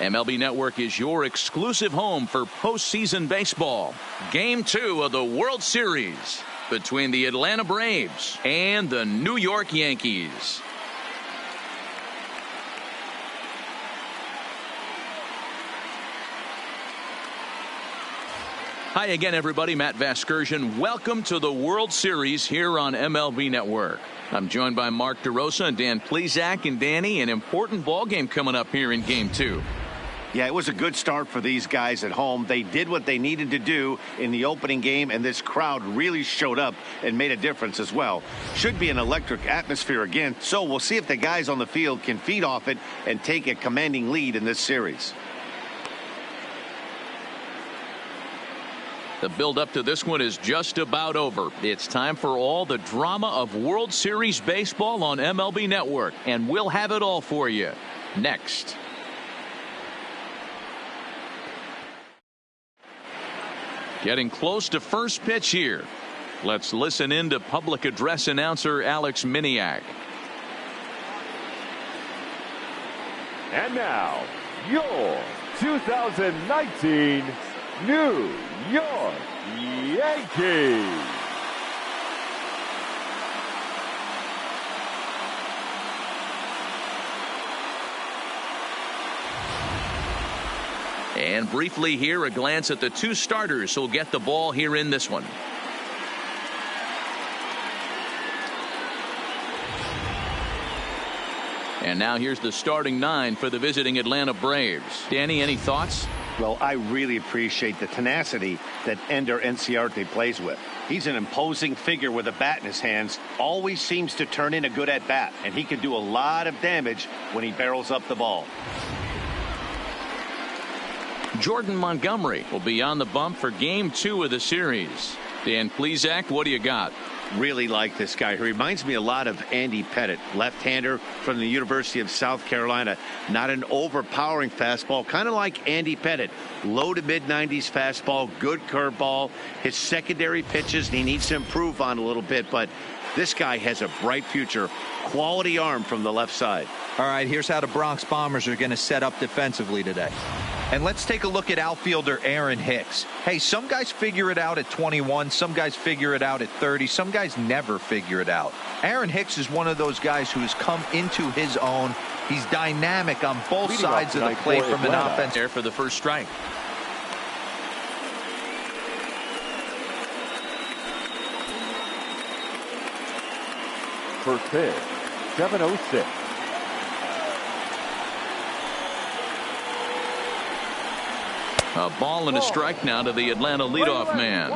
MLB Network is your exclusive home for postseason baseball. Game 2 of the World Series between the Atlanta Braves and the New York Yankees. Hi again, everybody. Matt Vasgersian. Welcome to the World Series here on MLB Network. I'm joined by Mark DeRosa and Dan Plesac. And Danny, an important ball game coming up here in Game 2. Yeah, it was a good start for these guys at home. They did what they needed to do in the opening game, and this crowd really showed up and made a difference as well. Should be an electric atmosphere again, so we'll see if the guys on the field can feed off it and take a commanding lead in this series. The build-up to this one is just about over. It's time for all the drama of World Series baseball on MLB Network, and we'll have it all for you next. Getting close to first pitch here. Let's listen in to public address announcer Alex Miniak. And now, your 2019 New York Yankees. And briefly here, a glance at the two starters who'll get the ball here in this one. And now here's the starting 9 for the visiting Atlanta Braves. Danny, any thoughts? Well, I really appreciate the tenacity that Ender Inciarte plays with. He's an imposing figure with a bat in his hands, always seems to turn in a good at-bat, and he can do a lot of damage when he barrels up the ball. Jordan Montgomery will be on the bump for Game 2 of the series. Dan Plesac, what do you got? Really like this guy. He reminds me a lot of Andy Pettit, left-hander from the University of South Carolina. Not an overpowering fastball, kind of like Andy Pettit. Low to mid-90s fastball, good curveball. His secondary pitches he needs to improve on a little bit, but this guy has a bright future. Quality arm from the left side. All right, here's how the Bronx Bombers are going to set up defensively today. And let's take a look at outfielder Aaron Hicks. Hey, some guys figure it out at 21. Some guys figure it out at 30. Some guys never figure it out. Aaron Hicks is one of those guys who has come into his own. He's dynamic on both sides of the plate from an offense. There for the first strike. First pitch, 7:06. A ball and a strike now to the Atlanta leadoff man.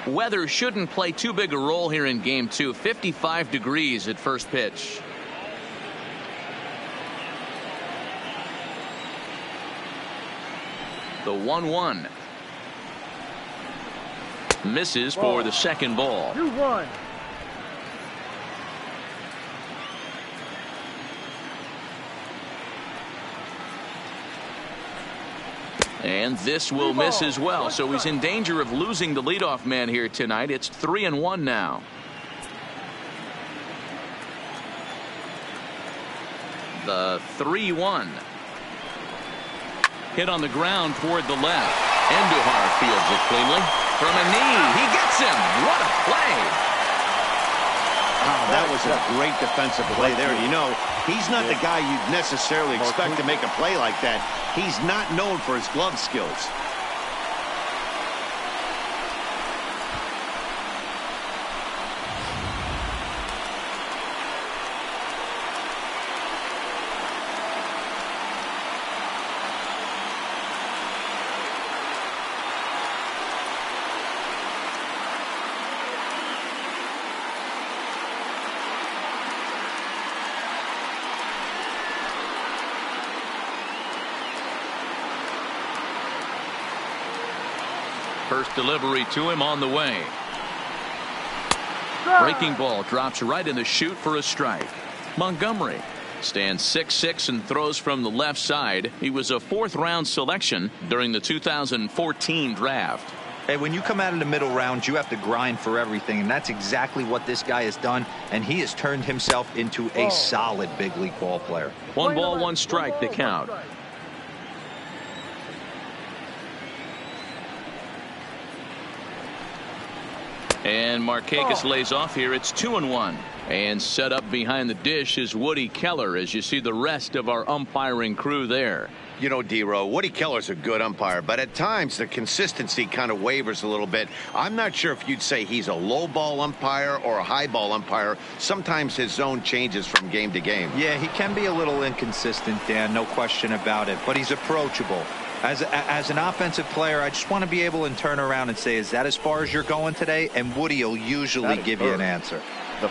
Weather shouldn't play too big a role here in Game 2. 55 degrees at first pitch. The 1-1. Misses for the second ball. 2-1. And this will miss as well, so he's in danger of losing the leadoff man here tonight. It's 3-1 now. The 3-1. Hit on the ground toward the left. Andujar fields it cleanly. From a knee, he gets him. What a play. Wow, that was a great defensive play there. You know, he's not the guy you'd necessarily expect to make a play like that. He's not known for his glove skills. First delivery to him on the way. Breaking ball drops right in the chute for a strike. Montgomery stands 6'6" and throws from the left side. He was a fourth-round selection during the 2014 draft. Hey, when you come out of the middle rounds, you have to grind for everything, and that's exactly what this guy has done, and he has turned himself into a solid big league ball player. 1 ball, 1 strike, the count. And Markakis lays off here. It's 2-1. And set up behind the dish is Woody Keller as you see the rest of our umpiring crew there. You know, D-Row, Woody Keller's a good umpire, but at times the consistency kind of wavers a little bit. I'm not sure if you'd say he's a low ball umpire or a high ball umpire. Sometimes his zone changes from game to game. Yeah, he can be a little inconsistent, Dan, no question about it, but he's approachable. As an offensive player, I just want to be able to turn around and say, is that as far as you're going today? And Woody will usually give you an answer.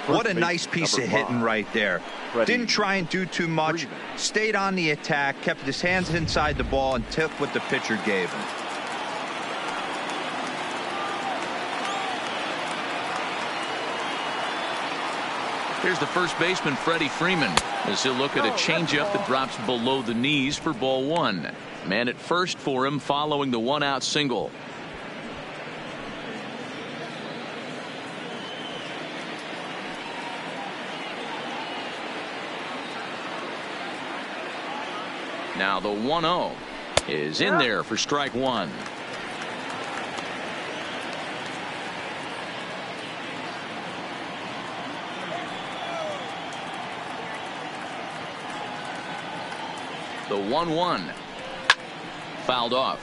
What a nice piece of hitting right there. Didn't try and do too much. Stayed on the attack, kept his hands inside the ball, and took what the pitcher gave him. Here's the first baseman, Freddie Freeman, as he'll look at a changeup that drops below the knees for ball one. Man at first for him following the one-out single. Now the 1-0 is in there for strike one. The 1-1 fouled off.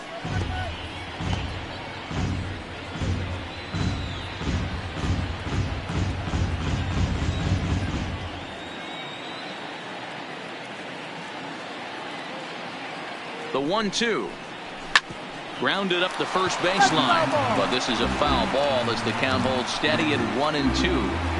The 1-2 grounded up the first baseline, but this is a foul ball as the count holds steady at 1-2.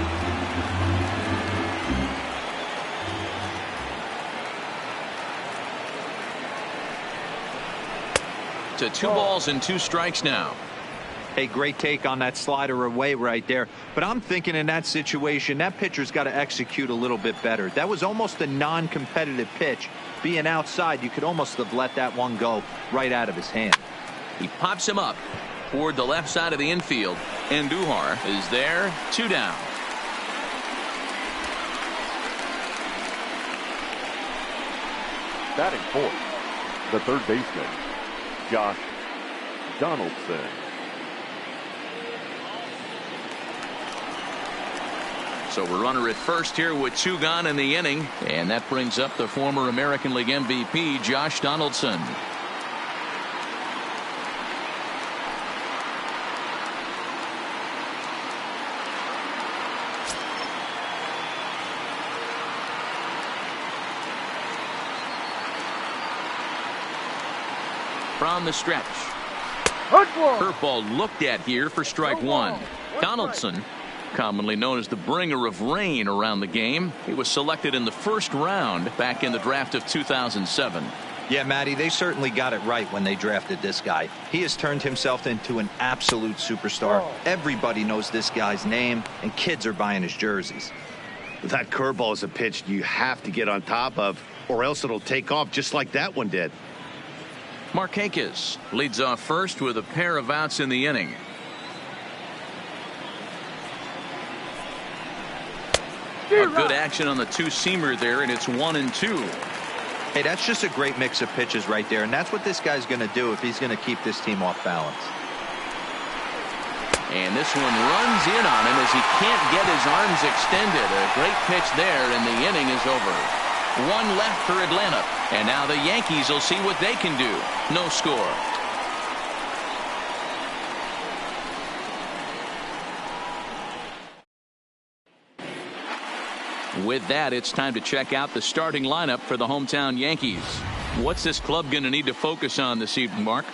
To 2 balls and 2 strikes now. Hey, great take on that slider away right there. But I'm thinking in that situation, that pitcher's got to execute a little bit better. That was almost a non-competitive pitch. Being outside, you could almost have let that one go right out of his hand. He pops him up toward the left side of the infield. And Duhar is there, 2 down. Batting fourth, the third baseman, Josh Donaldson. So we're runner at first here with 2 gone in the inning, and that brings up the former American League MVP Josh Donaldson. From the stretch. Curveball looked at here for strike one. Donaldson, commonly known as the bringer of rain around the game. He was selected in the first round back in the draft of 2007. Yeah, Matty, they certainly got it right when they drafted this guy. He has turned himself into an absolute superstar. Everybody knows this guy's name, and kids are buying his jerseys. That curveball is a pitch you have to get on top of, or else it'll take off just like that one did. Markakis leads off first with a pair of outs in the inning. A good action on the two-seamer there, and it's 1-2. Hey, that's just a great mix of pitches right there, and that's what this guy's going to do if he's going to keep this team off balance. And this one runs in on him as he can't get his arms extended. A great pitch there, and the inning is over. 1 left for Atlanta, and now the Yankees will see what they can do. No score. With that, it's time to check out the starting lineup for the hometown Yankees. What's this club going to need to focus on this evening, Mark?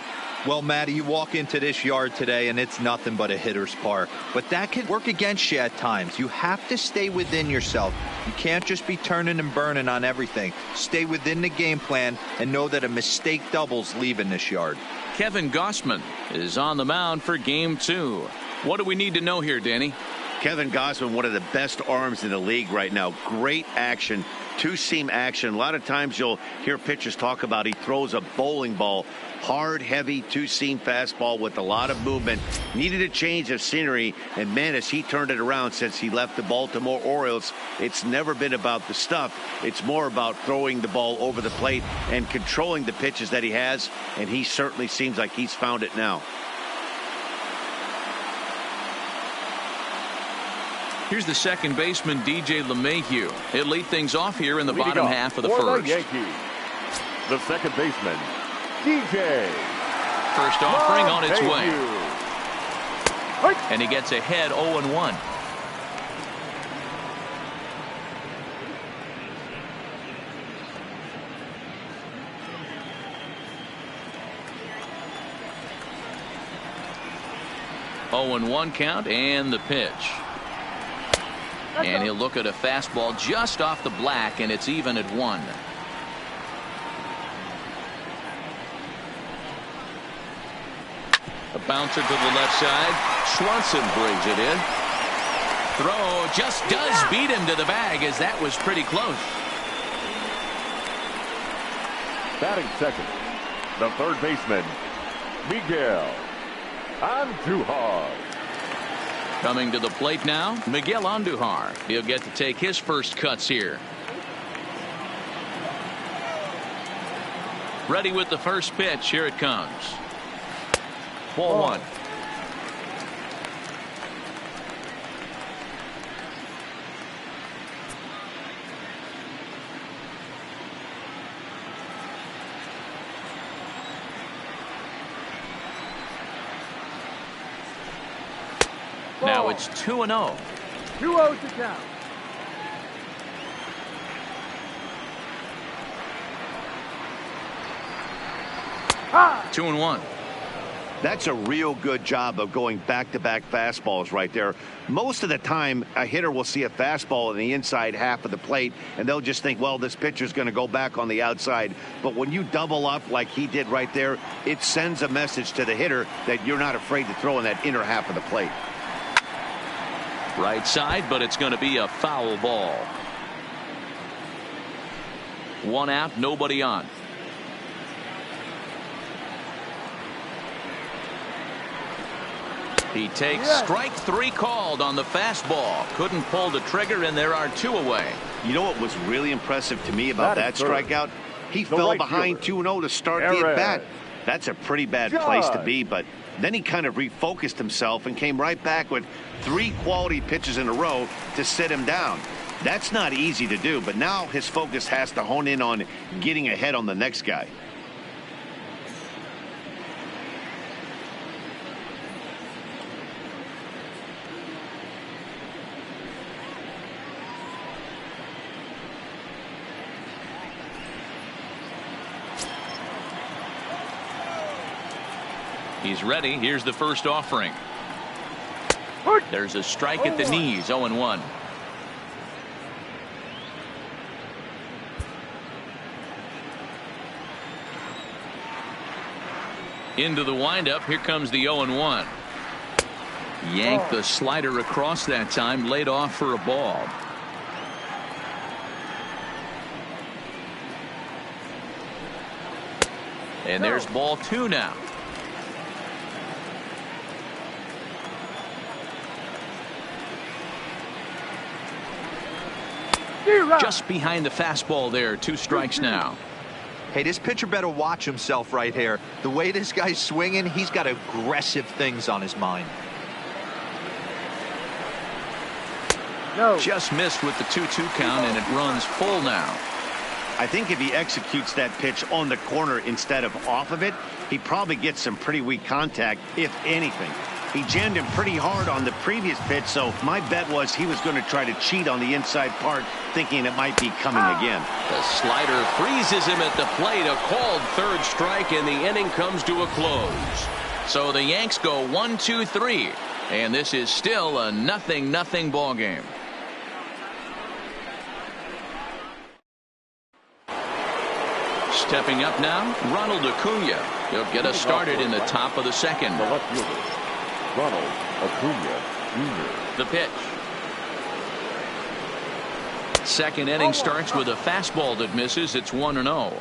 Well, Matty, you walk into this yard today and it's nothing but a hitter's park. But that can work against you at times. You have to stay within yourself. You can't just be turning and burning on everything. Stay within the game plan and know that a mistake doubles leaving this yard. Kevin Gausman is on the mound for game 2. What do we need to know here, Danny? Kevin Gausman, one of the best arms in the league right now. Great action, two-seam action. A lot of times you'll hear pitchers talk about he throws a bowling ball. Hard, heavy, two-seam fastball with a lot of movement. Needed a change of scenery, and man, has he turned it around since he left the Baltimore Orioles. It's never been about the stuff. It's more about throwing the ball over the plate and controlling the pitches that he has, and he certainly seems like he's found it now. Here's the second baseman, DJ LeMahieu. He'll lead things off here in the bottom half of the for first. The Yankees, the second baseman, DJ. First offering on its way. And he gets ahead 0-1. Oh, and 1 count, and the pitch. And he'll look at a fastball just off the black, and it's even at 1. A bouncer to the left side. Swanson brings it in. Throw just does beat him to the bag, as that was pretty close. Batting second, the third baseman, Miguel Andujar. Coming to the plate now, Miguel Andujar. He'll get to take his first cuts here. Ready with the first pitch. Here it comes. Ball 1. Now it's 2-0. 2-0 to count. Ah! 2-1. That's a real good job of going back-to-back fastballs right there. Most of the time, a hitter will see a fastball in the inside half of the plate, and they'll just think, well, this pitcher's going to go back on the outside. But when you double up like he did right there, it sends a message to the hitter that you're not afraid to throw in that inner half of the plate. Right side, but it's going to be a foul ball. 1 out, nobody on. He takes strike 3 called on the fastball. Couldn't pull the trigger, and there are 2 away. You know what was really impressive to me about that strikeout? He fell behind 2-0 to start the at-bat. That's a pretty bad place to be, but then he kind of refocused himself and came right back with 3 quality pitches in a row to sit him down. That's not easy to do, but now his focus has to hone in on getting ahead on the next guy. He's ready. Here's the first offering. There's a strike at the knees. 0-1. Into the windup. Here comes the 0-1. Yanked the slider across that time. Laid off for a ball. And there's ball 2 now. Just behind the fastball there. 2 strikes now. Hey, this pitcher better watch himself right here. The way this guy's swinging, he's got aggressive things on his mind. Just missed with the 2-2 count, and it runs full now. I think if he executes that pitch on the corner instead of off of it, he probably gets some pretty weak contact, if anything. He jammed him pretty hard on the previous pitch, so my bet was he was going to try to cheat on the inside part, thinking it might be coming again. The slider freezes him at the plate. A called 3rd strike, and the inning comes to a close. So the Yanks go 1-2-3, and this is still a 0-0 ball game. Stepping up now, Ronald Acuna. He'll get us started in the top of the second. The left fielder, Ronald Acuna Jr. The pitch. Second inning starts with a fastball that misses. It's 1-0.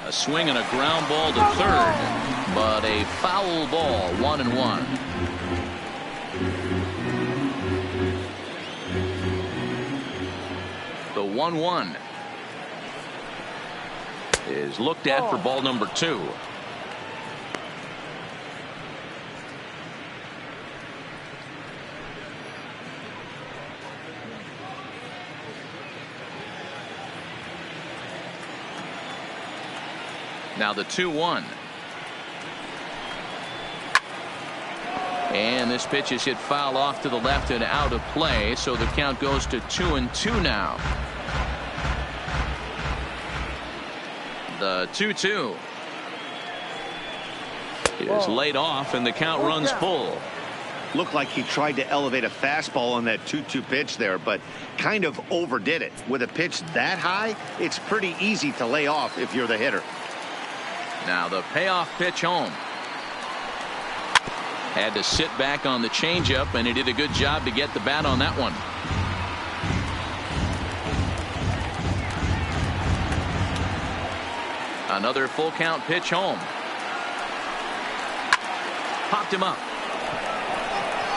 A swing and a ground ball to third, but a foul ball. 1-1. The 1-1 is looked at for ball number 2. Now the 2-1. And this pitch is hit foul off to the left and out of play, so the count goes to 2-2 now. The 2-2 is laid off, and the count runs full. Looked like he tried to elevate a fastball on that 2-2 pitch there, but kind of overdid it. With a pitch that high, it's pretty easy to lay off if you're the hitter. Now the payoff pitch home. Had to sit back on the changeup, and he did a good job to get the bat on that one. Another full count pitch home. Popped him up.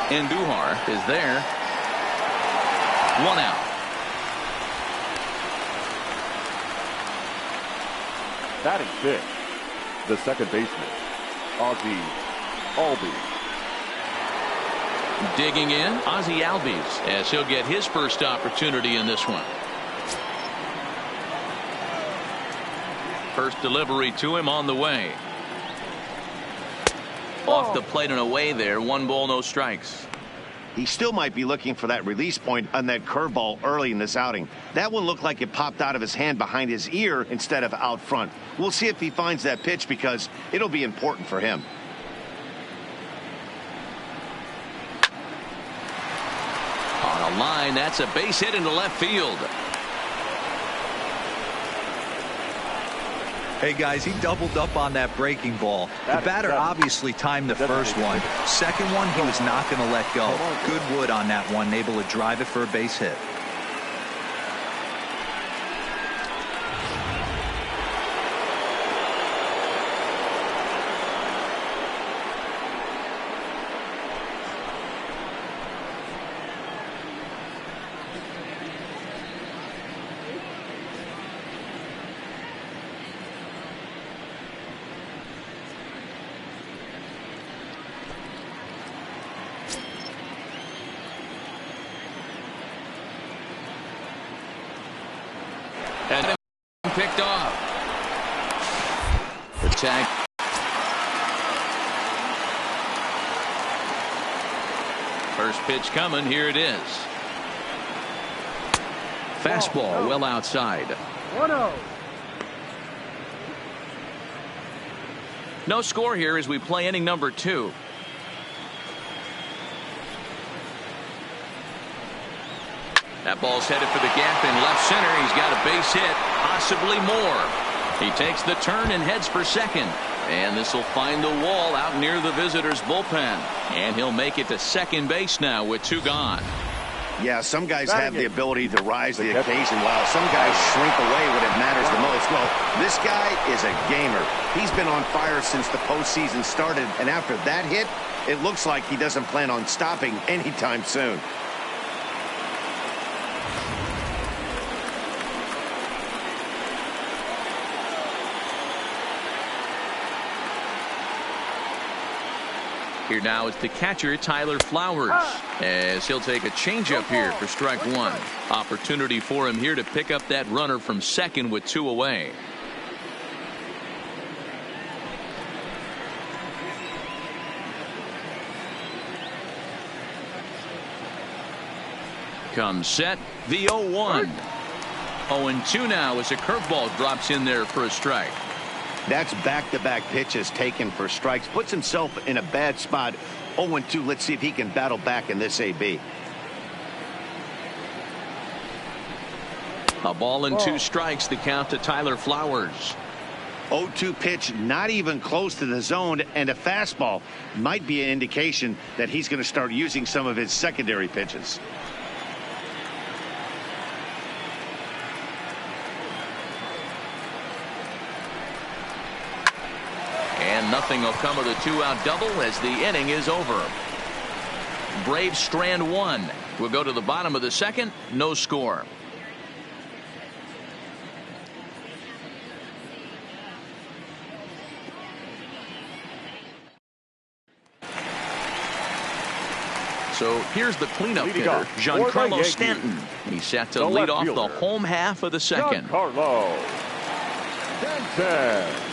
Andujar is there. 1 out. Batting fifth, the second baseman, Ozzie Albies. Digging in, Ozzie Albies, as he'll get his first opportunity in this one. First delivery to him on the way. Off the plate and away there. 1 ball, no strikes. He still might be looking for that release point on that curveball early in this outing. That one looked like it popped out of his hand behind his ear instead of out front. We'll see if he finds that pitch, because it'll be important for him. On a line, that's a base hit into left field. Hey guys, he doubled up on that breaking ball. The batter obviously timed the first one. Second one, he was not going to let go. Good wood on that one, able to drive it for a base hit. And picked off. The tag. First pitch coming. Here it is. Fastball well outside. 1-0. No score here as we play inning number 2. That ball's headed for the gap in left center. He's got a base hit, possibly more. He takes the turn and heads for second. And this will find the wall out near the visitors' bullpen. And he'll make it to second base now with 2 gone. Yeah, some guys have the ability to rise to the occasion, while some guys shrink away when it matters the most. Well, this guy is a gamer. He's been on fire since the postseason started, and after that hit, it looks like he doesn't plan on stopping anytime soon. Here now is the catcher, Tyler Flowers, as he'll take a changeup here for strike 1. Opportunity for him here to pick up that runner from second with 2 away. Comes set, the 0-1. 0-2 now as a curveball drops in there for a strike. That's back-to-back pitches taken for strikes. Puts himself in a bad spot. 0-2. Let's see if he can battle back in this AB. A ball and 2 strikes, the count to Tyler Flowers. 0-2 pitch, not even close to the zone, and a fastball might be an indication that he's going to start using some of his secondary pitches. And nothing will come of the 2-out double as the inning is over. Braves strand 1. We'll go to the bottom of the second. No score. So here's the cleanup hitter, Giancarlo Stanton. He's set to lead off the home half of the second. Giancarlo Stanton.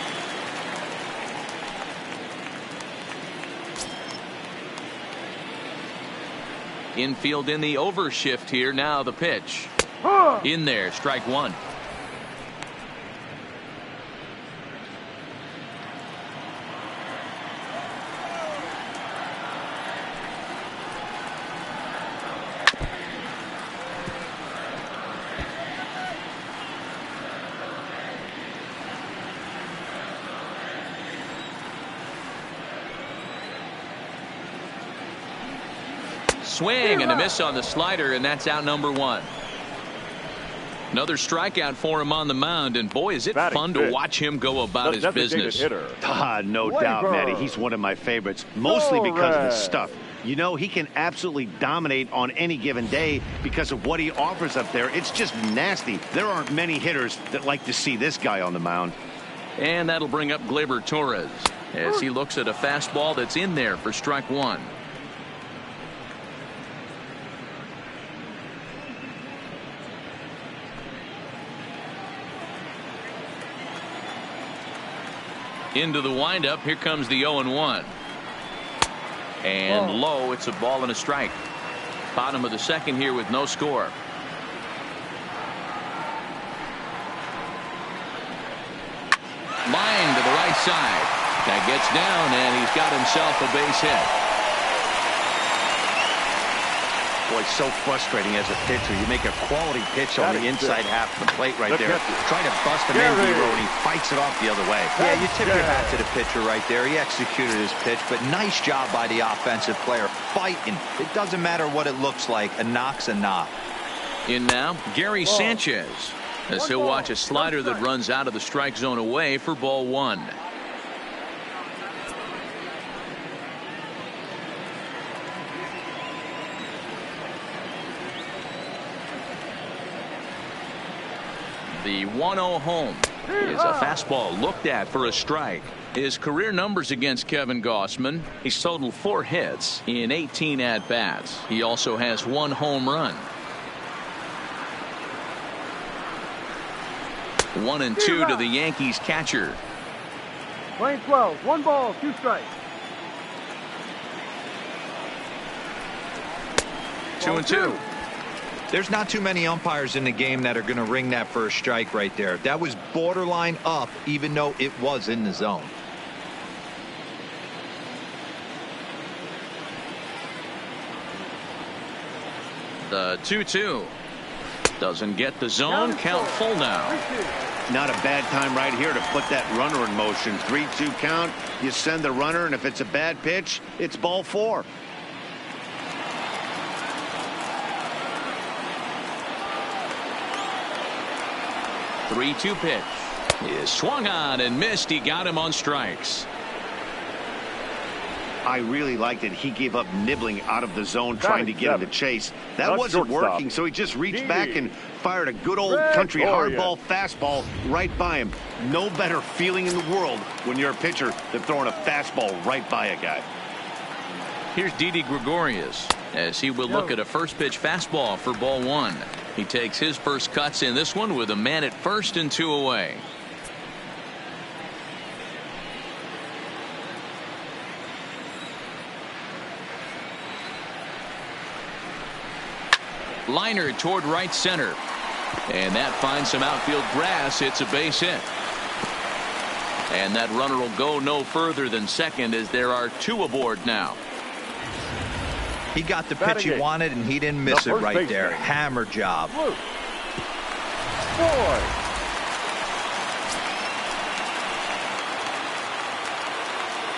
Infield in the overshift here. Now the pitch. In there, strike one. Swing and a miss on the slider, and that's out number one. Another strikeout for him on the mound, and boy, is it fun to watch him go about his business. No doubt, Matty. He's one of my favorites, mostly because of his stuff. You know, he can absolutely dominate on any given day because of what he offers up there. It's just nasty. There aren't many hitters that like to see this guy on the mound. And that'll bring up Gleyber Torres as he looks at a fastball that's in there for strike one. Into the windup. Here comes the 0-1. And low. It's a ball and a strike. Bottom of the second here with no score. Line to the right side. That gets down, and he's got himself a base hit. Boy, it's so frustrating as a pitcher. You make a quality pitch on the inside half of the plate right there. Try to bust him in, and he fights it off the other way. Yeah, you tip your hat to the pitcher right there. He executed his pitch, but nice job by the offensive player fighting. It doesn't matter what it looks like. A knock's a knock. In now, Gary Sanchez, as he'll watch a slider that runs out of the strike zone away for ball one. The 1-0 home is a fastball looked at for a strike. His career numbers against Kevin Gausman: he's totaled 4 hits in 18 at-bats. He also has 1 home run. 1-2 to the Yankees catcher. Playing 12, 1 ball, 2 strikes. 2-2. There's not too many umpires in the game that are going to ring that first strike right there. That was borderline up, even though it was in the zone. The 2-2 doesn't get the zone. Count full now. Not a bad time right here to put that runner in motion. 3-2 count. You send the runner, and if it's a bad pitch, it's ball 4. The 3-2 pitch is swung on and missed. He got him on strikes. I really liked it. He gave up nibbling out of the zone trying to get him to chase. That wasn't working, so he just reached back and fired a good old country hardball fastball right by him. No better feeling in the world when you're a pitcher than throwing a fastball right by a guy. Here's Didi Gregorius as he will look at a first pitch fastball for ball 1. He takes his first cuts in this one with a man at first and 2 away. Liner toward right center, and that finds some outfield grass. It's a base hit, and that runner will go no further than second as there are 2 aboard now. He got the pitch he wanted, and he didn't miss it right there. Hammer job.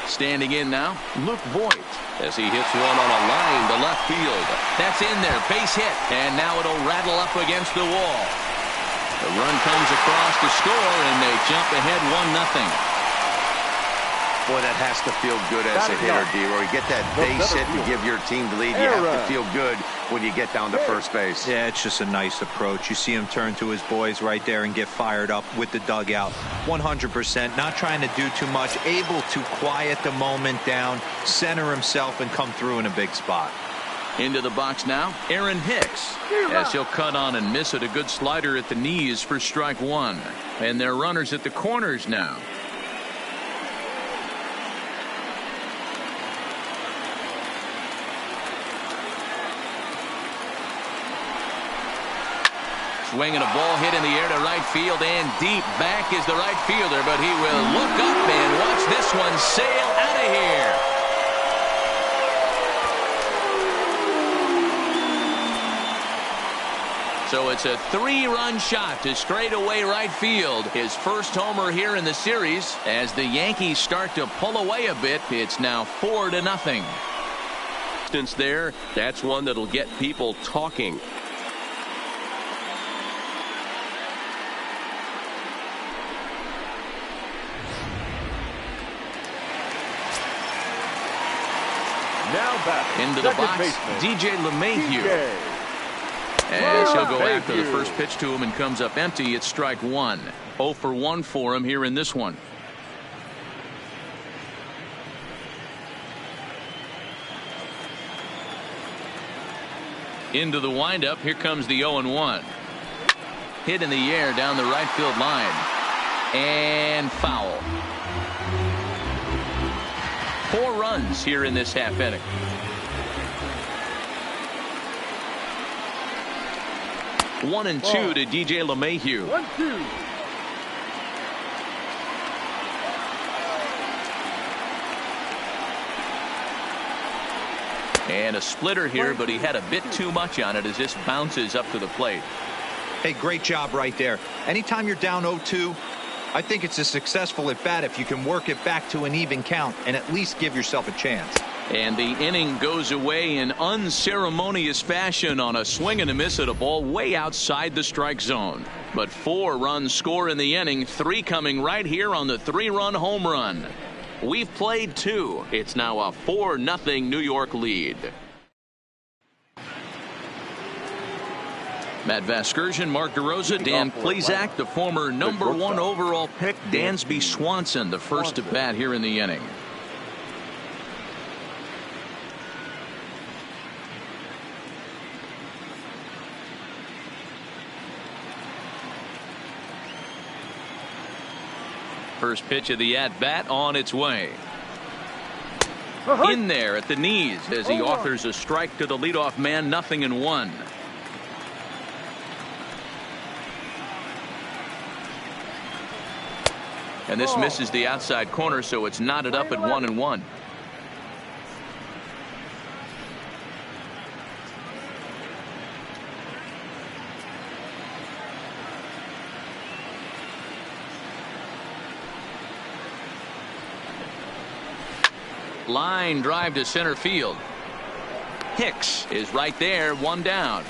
Standing in now, Luke Voigt, as he hits one on a line to left field. That's in there, base hit, and now it'll rattle up against the wall. The run comes across to score, and they jump ahead 1-0. Boy, that has to feel good as a hitter, D-Roy. You get that base hit to give your team the lead. You have to feel good when you get down to first base. Yeah, it's just a nice approach. You see him turn to his boys right there and get fired up with the dugout. 100%, not trying to do too much, able to quiet the moment down, center himself, and come through in a big spot. Into the box now, Aaron Hicks, as he'll cut on and miss it. A good slider at the knees for strike 1. And they're runners at the corners now. Swing and a ball hit in the air to right field and deep. Back is the right fielder, but he will look up and watch this one sail out of here. So it's a 3-run shot to straightaway right field. His first homer here in the series. As the Yankees start to pull away a bit, it's now 4-0. There, that's one that'll get people talking. Now back into the box, DJ LeMahieu. As he'll go after the first pitch to him and comes up empty. It's strike one. 0 for 1 for him here in this one. Into the windup. Here comes the 0-1. Hit in the air down the right field line. And foul. 4 runs here in this half inning. 1-2 to DJ LeMahieu. 1-2. And a splitter here, but he had a bit too much on it as this bounces up to the plate. Hey, great job right there. Anytime you're down 0-2, I think it's a successful at bat if you can work it back to an even count and at least give yourself a chance. And the inning goes away in unceremonious fashion on a swing and a miss at a ball way outside the strike zone. But 4 runs score in the inning, 3 coming right here on the 3-run home run. We've played 2. It's now a 4-0 New York lead. Matt Vasgersian, Mark DeRosa, Dan Plesac, the former #1 overall pick, Dansby Swanson, the first at bat here in the inning. First pitch of the at-bat on its way. In there at the knees as he offers a strike to the leadoff man. 0-1. And this misses the outside corner, so it's knotted up at 1-1. Line drive to center field. Hicks is right there, 1 down.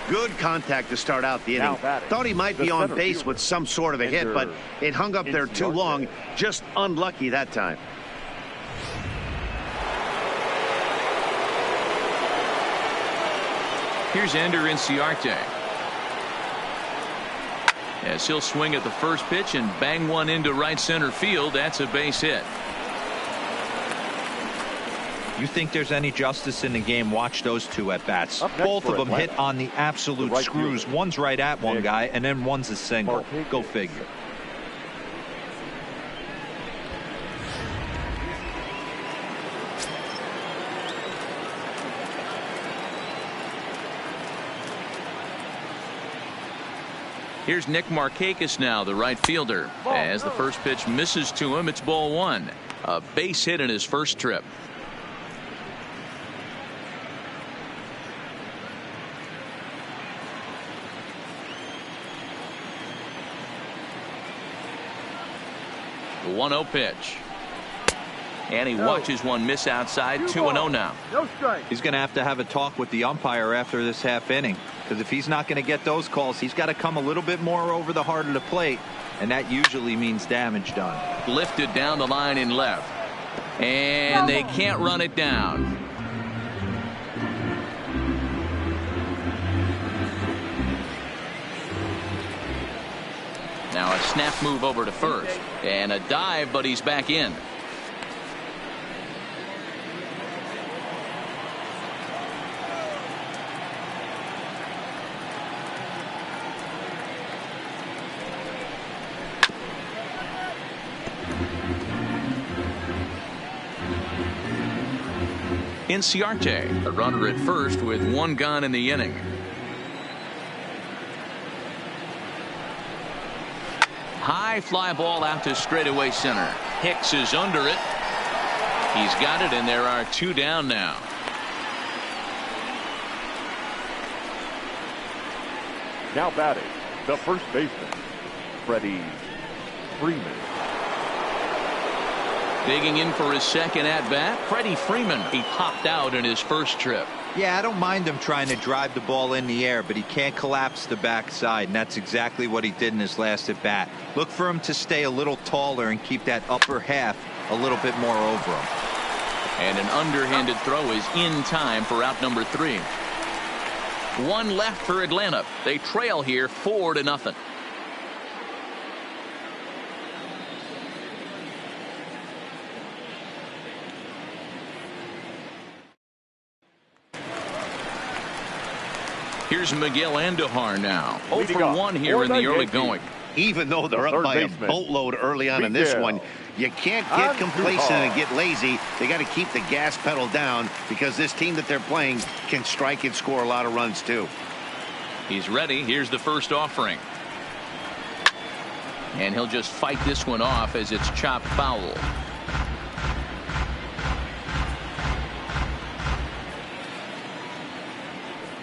Good contact to start out the inning. Thought he might be on base with some sort of a hit, but it hung up there too long. Just unlucky that time. Here's Ender Inciarte. As he'll swing at the first pitch and bang one into right center field. That's a base hit. You think there's any justice in the game? Watch those 2 at bats. Both of them hit on the absolute screws. One's right at one guy, and then one's a single. Go figure. Here's Nick Markakis now, the right fielder. As the first pitch misses to him, it's ball 1. A base hit in his first trip. The 1-0 pitch. And he watches one miss outside. 2-0 now. No strike. He's going to have a talk with the umpire after this half inning, because if he's not going to get those calls, he's got to come a little bit more over the heart of the plate, and that usually means damage done. Lifted down the line in left, and they can't run it down. Now a snap move over to first, and a dive, but he's back in. Inciarte, a runner at first with 1 gone in the inning. High fly ball out to straightaway center. Hicks is under it. He's got it, and there are 2 down now. Now batting, the first baseman, Freddie Freeman. Digging in for his second at-bat, Freddie Freeman. He popped out in his first trip. Yeah, I don't mind him trying to drive the ball in the air, but he can't collapse the backside, and that's exactly what he did in his last at-bat. Look for him to stay a little taller and keep that upper half a little bit more over him. And an underhanded throw is in time for out number 3. 1 left for Atlanta. They trail here 4-0. Here's Miguel Andujar now. 0 for 1 here in the early going. Even though they're up by a boatload early on in this one, you can't get complacent and get lazy. They got to keep the gas pedal down because this team that they're playing can strike and score a lot of runs too. He's ready. Here's the first offering. And he'll just fight this one off as it's chopped foul.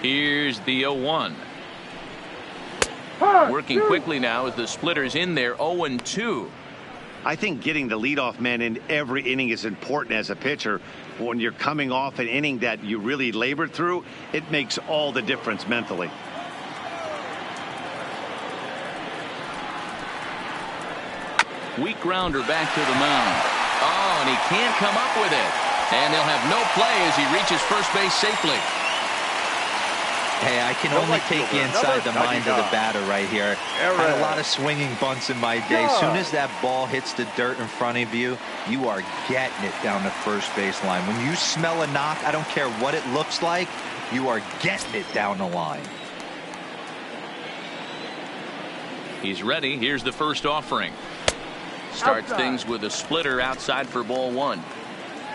Here's the 0-1. Working quickly now as the splitter's in there. 0-2. I think getting the leadoff man in every inning is important as a pitcher. When you're coming off an inning that you really labored through, it makes all the difference mentally. Weak grounder back to the mound. Oh, and he can't come up with it. And they'll have no play as he reaches first base safely. Hey, I can only take you inside the mind of the batter right here. Had a lot of swinging bunts in my day. As soon as that ball hits the dirt in front of you, you are getting it down the first base line. When you smell a knock, I don't care what it looks like, you are getting it down the line. He's ready. Here's the first offering. Starts things with a splitter outside for ball 1.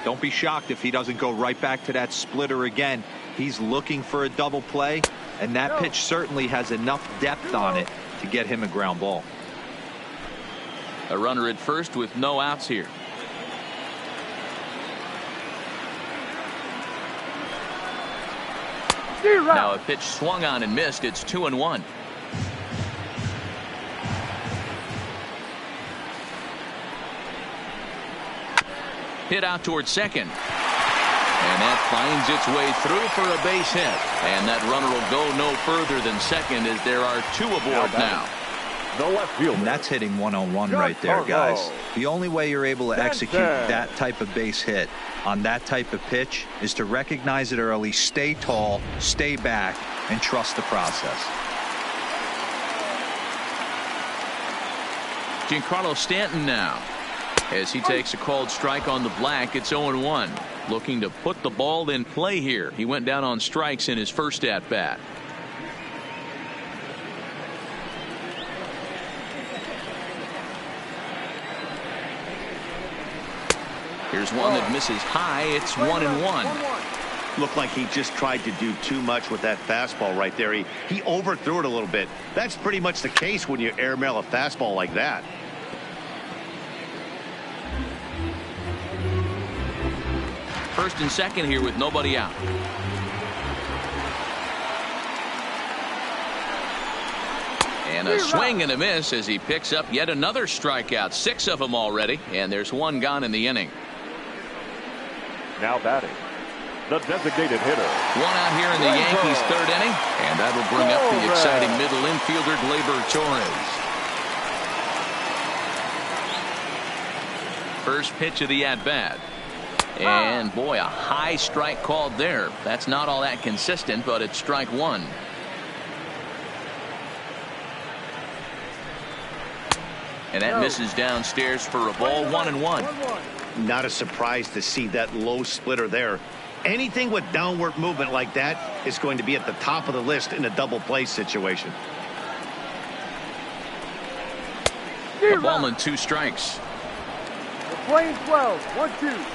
Don't be shocked if he doesn't go right back to that splitter again. He's looking for a double play, and that pitch certainly has enough depth on it to get him a ground ball. A runner at first with no outs here. Now a pitch swung on and missed. It's 2-1. Hit out towards second. And that finds its way through for a base hit. And that runner will go no further than second as there are 2 aboard now. The left field. And that's hitting 1-on-1 right there, guys. The only way you're able to execute that type of base hit on that type of pitch is to recognize it early, stay tall, stay back, and trust the process. Giancarlo Stanton now. As he takes a called strike on the black, it's 0-1. Looking to put the ball in play here. He went down on strikes in his first at bat. Here's one that misses high. It's 1-1. Looked like he just tried to do too much with that fastball right there. He overthrew it a little bit. That's pretty much the case when you airmail a fastball like that. First and second here with nobody out. And a swing and a miss as he picks up yet another strikeout. 6 of them already, and there's 1 gone in the inning. Now batting, the designated hitter. 1 out here in the Yankees' 3rd inning, and that'll bring up the exciting middle infielder Gleyber Torres. First pitch of the at-bat. And boy, a high strike called there. That's not all that consistent, but it's strike 1. And that misses downstairs for a ball. 1-1. Not a surprise to see that low splitter there. Anything with downward movement like that is going to be at the top of the list in a double play situation. A ball and 2 strikes. Playing 12. 1-2.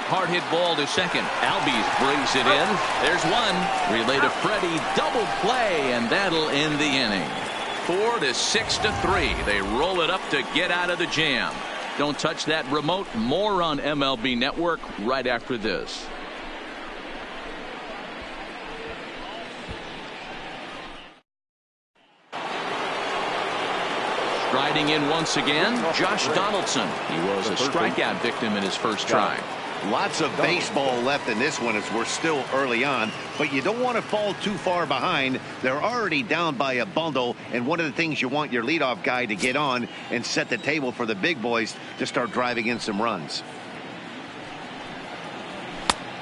hard hit ball to second. Albies brings it in. There's one. Relay to Freddie. Double play, and that'll end the inning. 4 to 6 to 3. They roll it up to get out of the jam. Don't touch that remote. More on MLB Network right after this. Striding in once again, Josh Donaldson. He was a strikeout victim in his first try. Lots of baseball left in this one as we're still early on, but you don't want to fall too far behind. They're already down by a bundle, and one of the things you want your leadoff guy to get on and set the table for the big boys to start driving in some runs.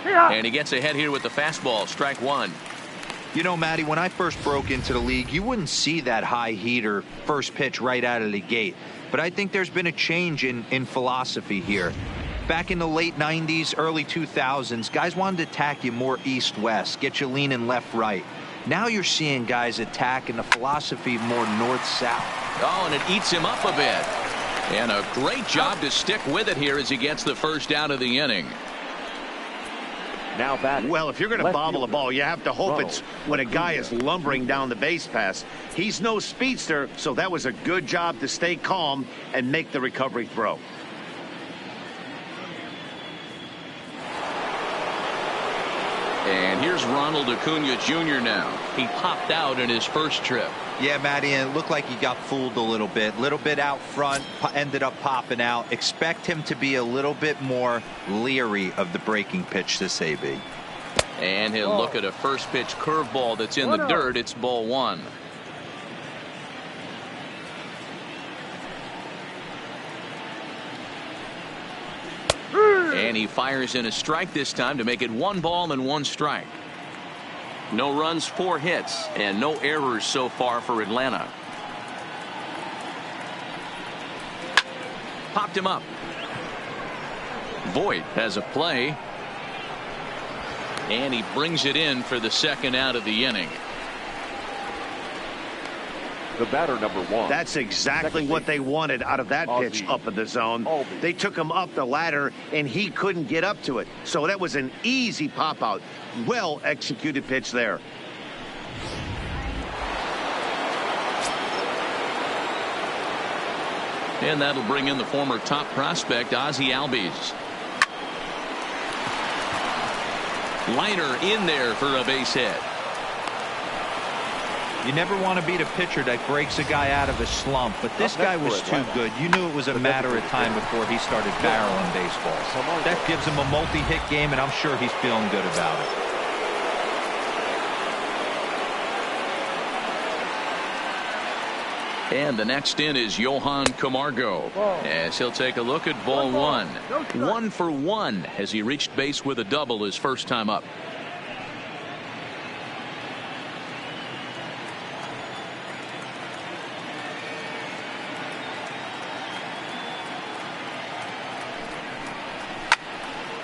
And he gets ahead here with the fastball. Strike one. You know, Matty, when I first broke into the league, you wouldn't see that high heater first pitch right out of the gate. But I think there's been a change in philosophy here. Back in the late 90s, early 2000s, guys wanted to attack you more east-west, get you leaning left-right. Now you're seeing guys attacking the philosophy more north-south. Oh, and it eats him up a bit. And a great job to stick with it here as he gets the first out of the inning. Now batting. Well, if you're going to bobble a ball, you have to hope it's when a guy is lumbering down the base pass. He's no speedster, so that was a good job to stay calm and make the recovery throw. And here's Ronald Acuna Jr. now. He popped out in his first trip. Yeah, Matty, and it looked like he got fooled a little bit out front, ended up popping out. Expect him to be a little bit more leery of the breaking pitch this AB. And he'll look at a first pitch curveball that's in the dirt. It's ball one. And he fires in a strike this time to make it 1 ball and 1 strike. No runs, 4 hits, and no errors so far for Atlanta. Popped him up. Voit has a play. And he brings it in for the second out of the inning. The batter, number 1. That's exactly what they wanted out of that pitch up in the zone. They took him up the ladder, and he couldn't get up to it. So that was an easy pop-out. Well executed pitch there. And that'll bring in the former top prospect, Ozzie Albies. Liner in there for a base hit. You never want to beat a pitcher that breaks a guy out of a slump, but this guy was too good. You knew it was a matter of time before he started barreling baseballs. That gives him a multi-hit game, and I'm sure he's feeling good about it. And the next in is Johan Camargo, as he'll take a look at ball one. 1 for 1 as he reached base with a double his first time up.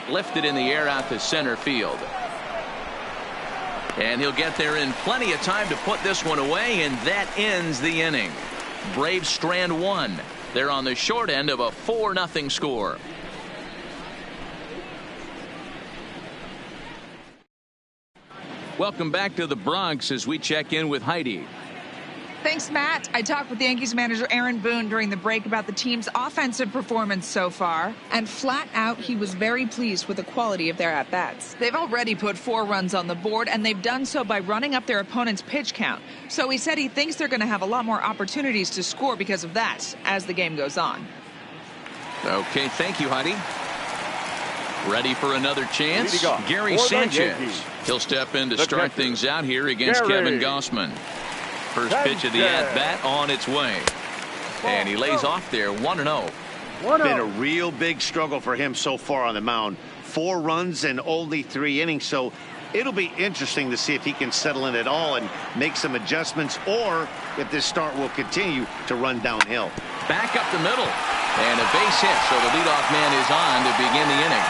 Lifted in the air out to center field. And he'll get there in plenty of time to put this one away, and that ends the inning. Braves strand 1. They're on the short end of a 4-0 score. Welcome back to the Bronx as we check in with Heidi. Thanks, Matt. I talked with Yankees manager Aaron Boone during the break about the team's offensive performance so far, and flat out, he was very pleased with the quality of their at-bats. They've already put 4 runs on the board, and they've done so by running up their opponent's pitch count. So he said he thinks they're going to have a lot more opportunities to score because of that as the game goes on. Okay, thank you, Heidi. Ready for another chance? Gary Sanchez. He'll step in to start things out here against Kevin Gossman. First pitch of the at-bat on its way. And he lays off there 1-0. Been a real big struggle for him so far on the mound. 4 runs in only 3 innings. So it'll be interesting to see if he can settle in at all and make some adjustments, or if this start will continue to run downhill. Back up the middle. And a base hit. So the leadoff man is on to begin the inning.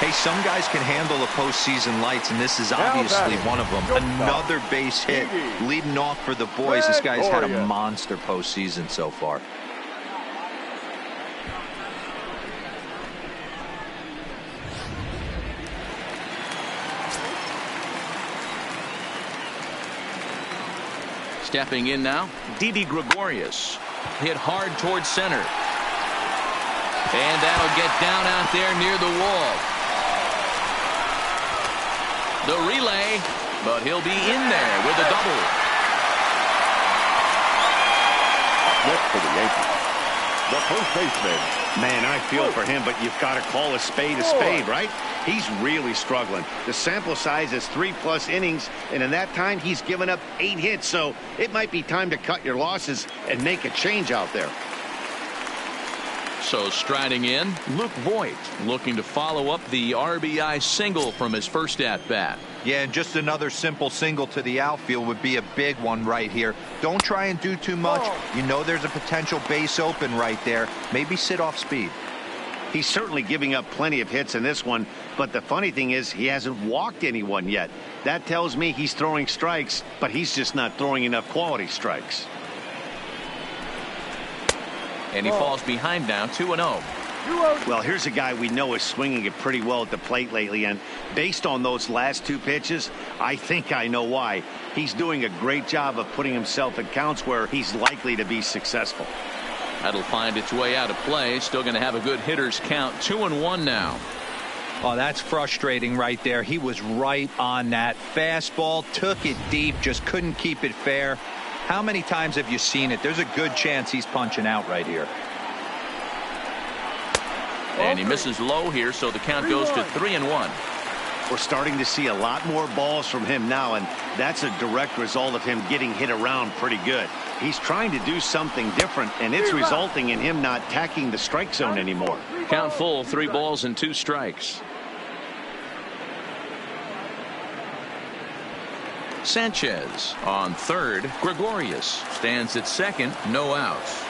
Hey, some guys can handle the postseason lights, and this is obviously one of them. Another base hit leading off for the boys. This guy's had a monster postseason so far. Stepping in now, Didi Gregorius. Hit hard towards center. And that'll get down out there near the wall. The relay, but he'll be in there with a double. Next for the Yankees, the first baseman. Man, I feel for him, but you've got to call a spade, right? He's really struggling. The sample size is 3+ innings, and in that time, he's given up 8 hits. So it might be time to cut your losses and make a change out there. So striding in, Luke Voigt looking to follow up the RBI single from his first at-bat. Yeah, and just another simple single to the outfield would be a big one right here. Don't try and do too much. You know there's a potential base open right there. Maybe sit off speed. He's certainly giving up plenty of hits in this one, but the funny thing is he hasn't walked anyone yet. That tells me he's throwing strikes, but he's just not throwing enough quality strikes. And he falls behind now, 2-0. Well, here's a guy we know is swinging it pretty well at the plate lately, and based on those last 2 pitches, I think I know why. He's doing a great job of putting himself in counts where he's likely to be successful. That'll find its way out of play. Still going to have a good hitter's count. 2-1 now. Oh, that's frustrating right there. He was right on that. Fastball, took it deep, just couldn't keep it fair. How many times have you seen it? There's a good chance he's punching out right here. And he misses low here, so the count goes to 3-1. We're starting to see a lot more balls from him now, and that's a direct result of him getting hit around pretty good. He's trying to do something different, and it's resulting in him not tacking the strike zone anymore. Count full, 3 balls and 2 strikes. Sanchez on third. Gregorius stands at second. No outs.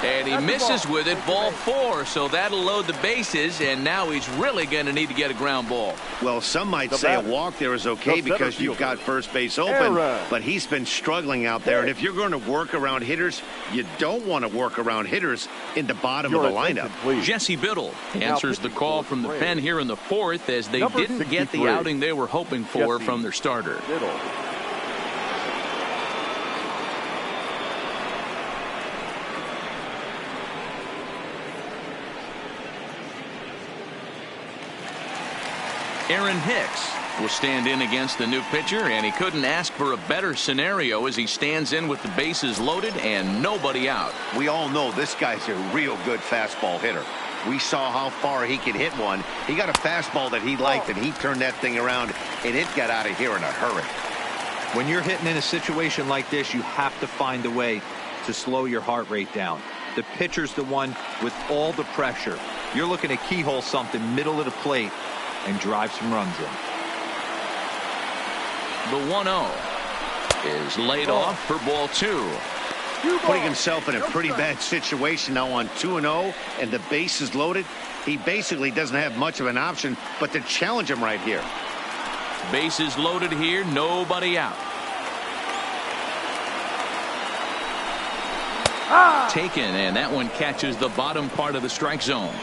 And he misses with it, ball 4, so that'll load the bases, and now he's really going to need to get a ground ball. Well, some might say a walk there is okay because you've got first base open, but he's been struggling out there, and if you're going to work around hitters, you don't want to work around hitters in the bottom of the lineup. Jesse Biddle answers the call from the pen here in the 4th as they didn't get the outing they were hoping for from their starter. Aaron Hicks will stand in against the new pitcher, and he couldn't ask for a better scenario as he stands in with the bases loaded and nobody out. We all know this guy's a real good fastball hitter. We saw how far he could hit one. He got a fastball that he liked, and he turned that thing around, and it got out of here in a hurry. When you're hitting in a situation like this, you have to find a way to slow your heart rate down. The pitcher's the one with all the pressure. You're looking to keyhole something middle of the plate and drive some runs in. The 1-0 is laid off for ball 2. Putting himself in a pretty bad situation now on 2-0, and the base is loaded. He basically doesn't have much of an option but to challenge him right here. Bases loaded here, nobody out. Taken, and that one catches the bottom part of the strike zone.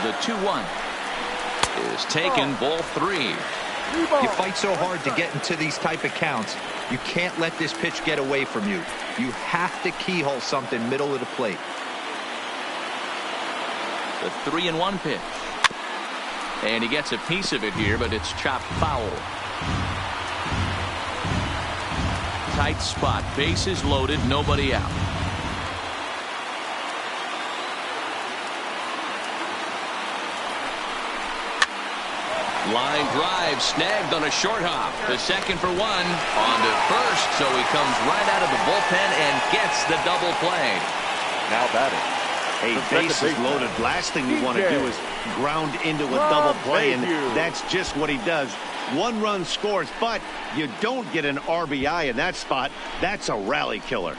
The 2-1 is taken, ball 3. You fight so hard to get into these type of counts. You can't let this pitch get away from you. You have to keyhole something middle of the plate. The 3-1 pitch. And he gets a piece of it here, but it's chopped foul. Tight spot, bases loaded, nobody out. Line drive snagged on a short hop. The second for 1 on to first, so he comes right out of the bullpen and gets the double play. Now batting. Hey, bases loaded. Last thing you want to do is ground into a double play, and that's just what he does. 1 run scores, but you don't get an RBI in that spot. That's a rally killer.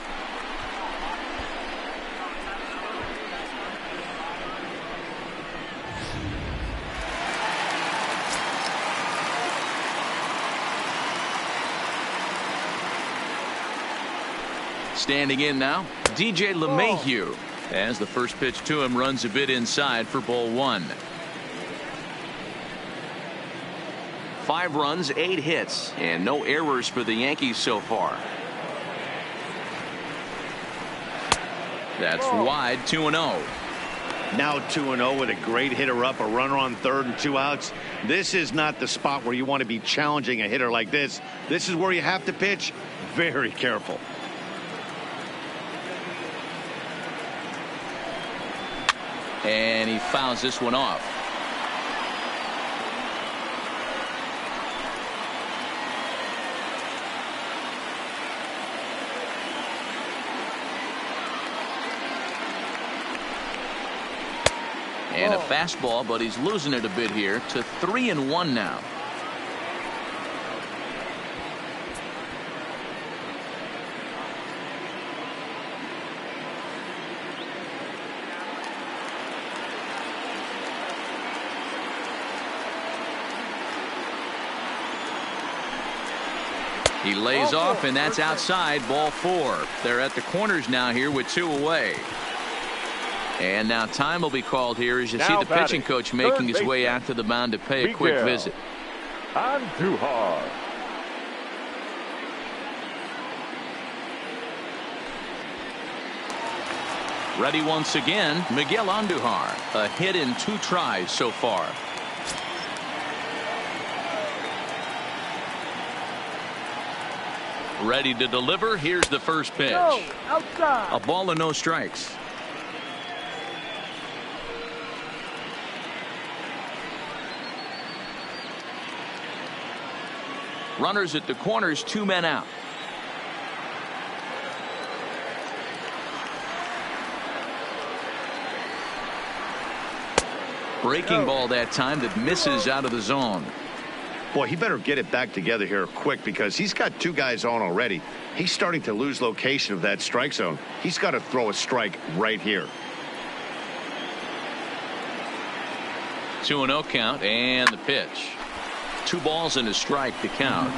Standing in now, DJ LeMahieu, as the first pitch to him runs a bit inside for ball 1. 5 runs, 8 hits, and no errors for the Yankees so far. That's wide, 2-0. Now 2-0 with a great hitter up, a runner on third and 2 outs. This is not the spot where you want to be challenging a hitter like this. This is where you have to pitch very careful. And he fouls this one off. And a fastball, but he's losing it a bit here to 3-1 now. He lays off, and that's outside, ball 4. They're at the corners now here with 2 away. And now time will be called here as you see the pitching coach making his way out to the mound to pay a quick visit. Andujar. Ready once again, Miguel Andujar. A hit in 2 tries so far. Ready to deliver. Here's the first pitch. No, outside. A ball and no strikes. Runners at the corners, 2 men out. Breaking ball that time that misses out of the zone. Boy, he better get it back together here quick because he's got 2 guys on already. He's starting to lose location of that strike zone. He's got to throw a strike right here. 2-0 count and the pitch. 2 balls and a strike to count.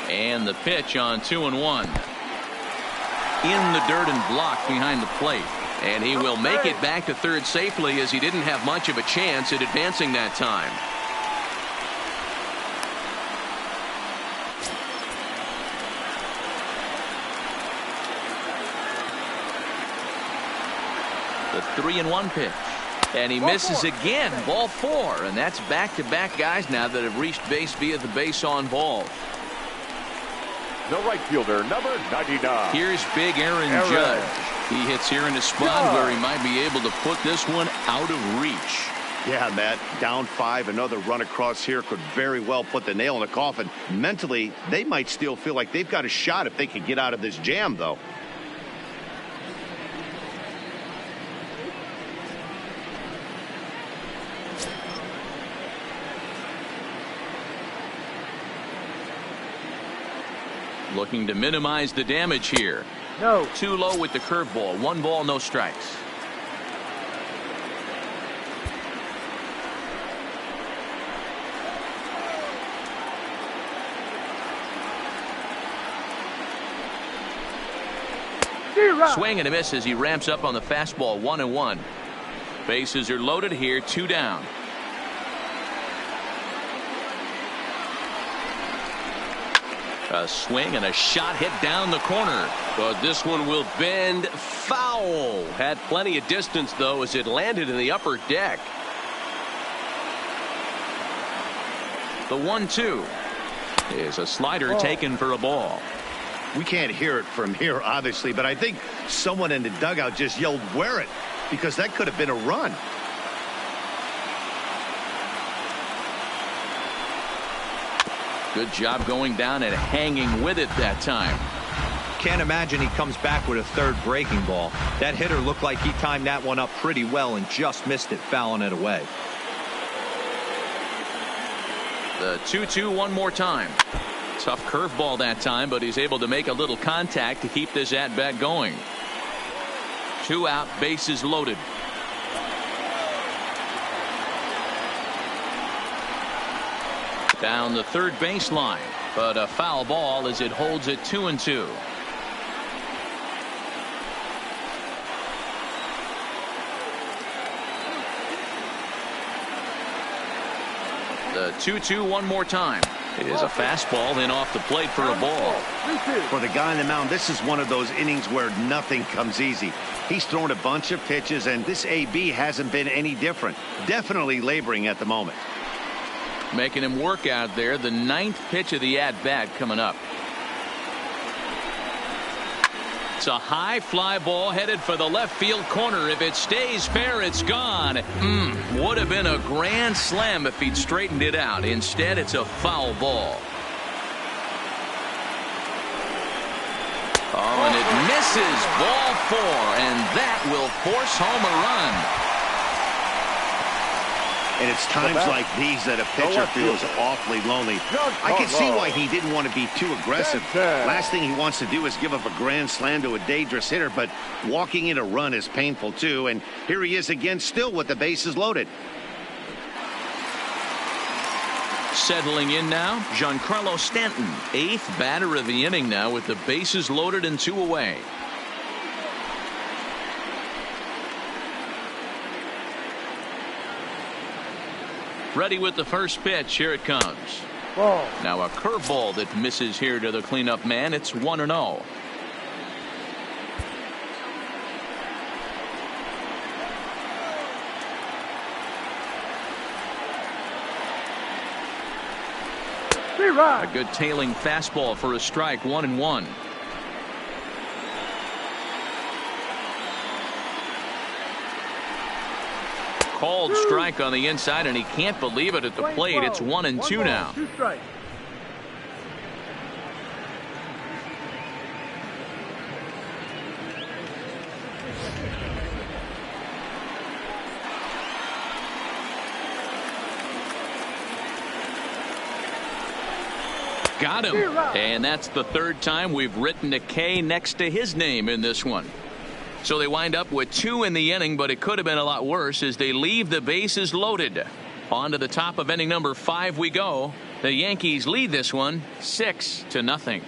And the pitch on 2-1. In the dirt and blocked behind the plate. And he will make it back to third safely as he didn't have much of a chance at advancing that time. The 3-1 pitch. And he misses again. Ball 4. And that's back-to-back guys now that have reached base via the base on ball. The right fielder, number 99. Here's big Aaron Judge. He hits here in a spot where he might be able to put this one out of reach. Yeah, Matt, down 5. Another run across here could very well put the nail in the coffin. Mentally, they might still feel like they've got a shot if they can get out of this jam, though. Looking to minimize the damage here. No. Too low with the curveball. 1 ball, no strikes. Swing and a miss as he ramps up on the fastball. 1-1. Bases are loaded here. 2 down. A swing and a shot hit down the corner. But this one will bend foul. Had plenty of distance, though, as it landed in the upper deck. The 1-2 is a slider taken for a ball. We can't hear it from here, obviously, but I think someone in the dugout just yelled, "Wear it," because that could have been a run. Good job going down and hanging with it that time. Can't imagine he comes back with a third breaking ball. That hitter looked like he timed that one up pretty well and just missed it, fouling it away. The 2-2 one more time. Tough curveball that time, but he's able to make a little contact to keep this at-bat going. 2 out, bases loaded. Down the third baseline, but a foul ball as it holds it 2-2. The 2-2 one more time. It is a fastball in off the plate for a ball. For the guy on the mound, this is one of those innings where nothing comes easy. He's thrown a bunch of pitches, and this AB hasn't been any different. Definitely laboring at the moment. Making him work out there. The 9th pitch of the at-bat coming up. It's a high fly ball headed for the left field corner. If it stays fair, it's gone. Would have been a grand slam if he'd straightened it out. Instead, it's a foul ball. Oh, and it misses. Ball 4, and that will force home a run. And it's times like these that a pitcher feels awfully lonely. I can see why he didn't want to be too aggressive. Last thing he wants to do is give up a grand slam to a dangerous hitter, but walking in a run is painful too. And here he is again, still with the bases loaded. Settling in now, Giancarlo Stanton, 8th batter of the inning now with the bases loaded and 2 away. Ready with the first pitch. Here it comes. Ball. Now a curveball that misses here to the cleanup man. It's 1-0. A good tailing fastball for a strike. 1-1. Called strike on the inside, and he can't believe it at the plate. It's 1-2 now. Got him. And that's the 3rd time we've written a K next to his name in this one. So they wind up with 2 in the inning, but it could have been a lot worse as they leave the bases loaded. On to the top of inning number 5 we go. The Yankees lead this one 6-0.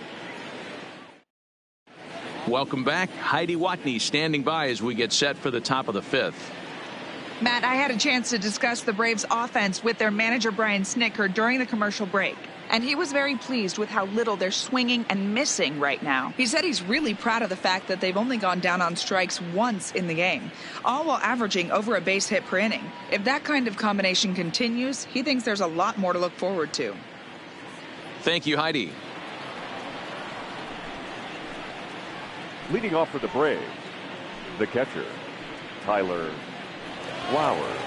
Welcome back. Heidi Watney standing by as we get set for the top of the 5th. Matt, I had a chance to discuss the Braves offense with their manager Brian Snitker during the commercial break. And he was very pleased with how little they're swinging and missing right now. He said he's really proud of the fact that they've only gone down on strikes once in the game, all while averaging over a base hit per inning. If that kind of combination continues, he thinks there's a lot more to look forward to. Thank you, Heidi. Leading off for the Braves, the catcher, Tyler Flowers.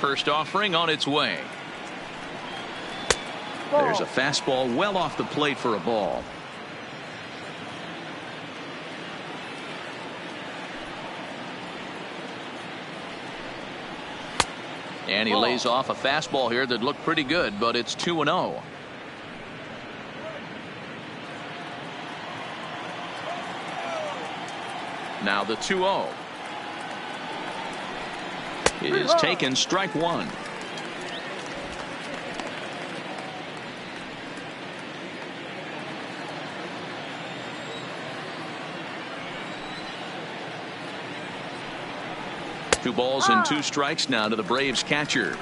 First offering on its way. There's a fastball well off the plate for a ball. And he lays off a fastball here that looked pretty good, but it's 2-0. Now the 2-0 is taken, strike 1. Two balls and 2 strikes now to the Braves catcher.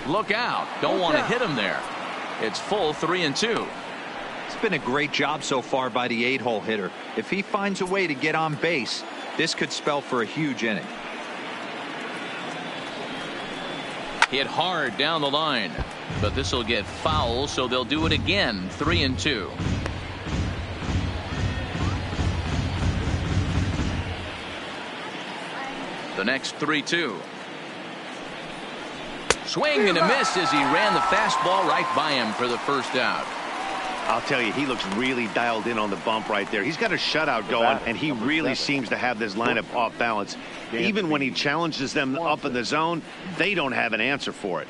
Look out. Don't want to hit him there. It's full 3-2. It's been a great job so far by the 8-hole hitter. If he finds a way to get on base, this could spell for a huge inning. Hit hard down the line, but this will get foul, so they'll do it again. 3-2. The next 3-2. Swing and a miss as he ran the fastball right by him for the first out. I'll tell you, he looks really dialed in on the bump right there. He's got a shutout going, and he really seems to have this lineup off balance. Even when he challenges them up in the zone, they don't have an answer for it.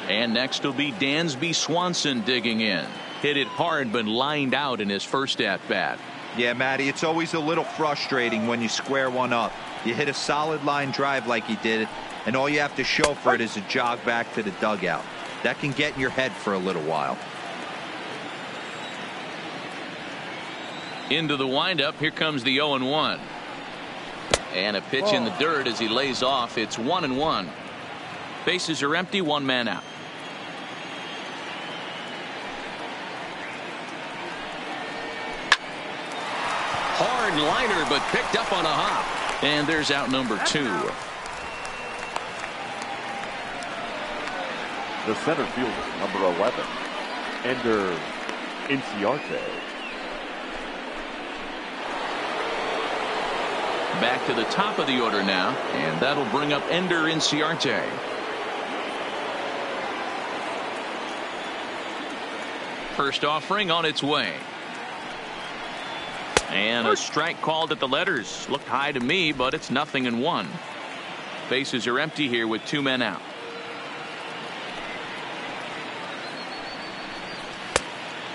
And next will be Dansby Swanson digging in. Hit it hard, but lined out in his first at-bat. Yeah, Matty, it's always a little frustrating when you square one up. You hit a solid line drive like he did, and all you have to show for it is a jog back to the dugout. That can get in your head for a little while. Into the windup, here comes the 0-1. And a pitch in the dirt as he lays off. It's 1-1. Bases are empty, one man out. Hard liner, but picked up on a hop. And there's out number 2. The center fielder, number 11, Ender Inciarte. Back to the top of the order now, and that'll bring up Ender Inciarte. First offering on its way. And a strike called at the letters. Looked high to me, but it's 0-1. Bases are empty here with 2 men out.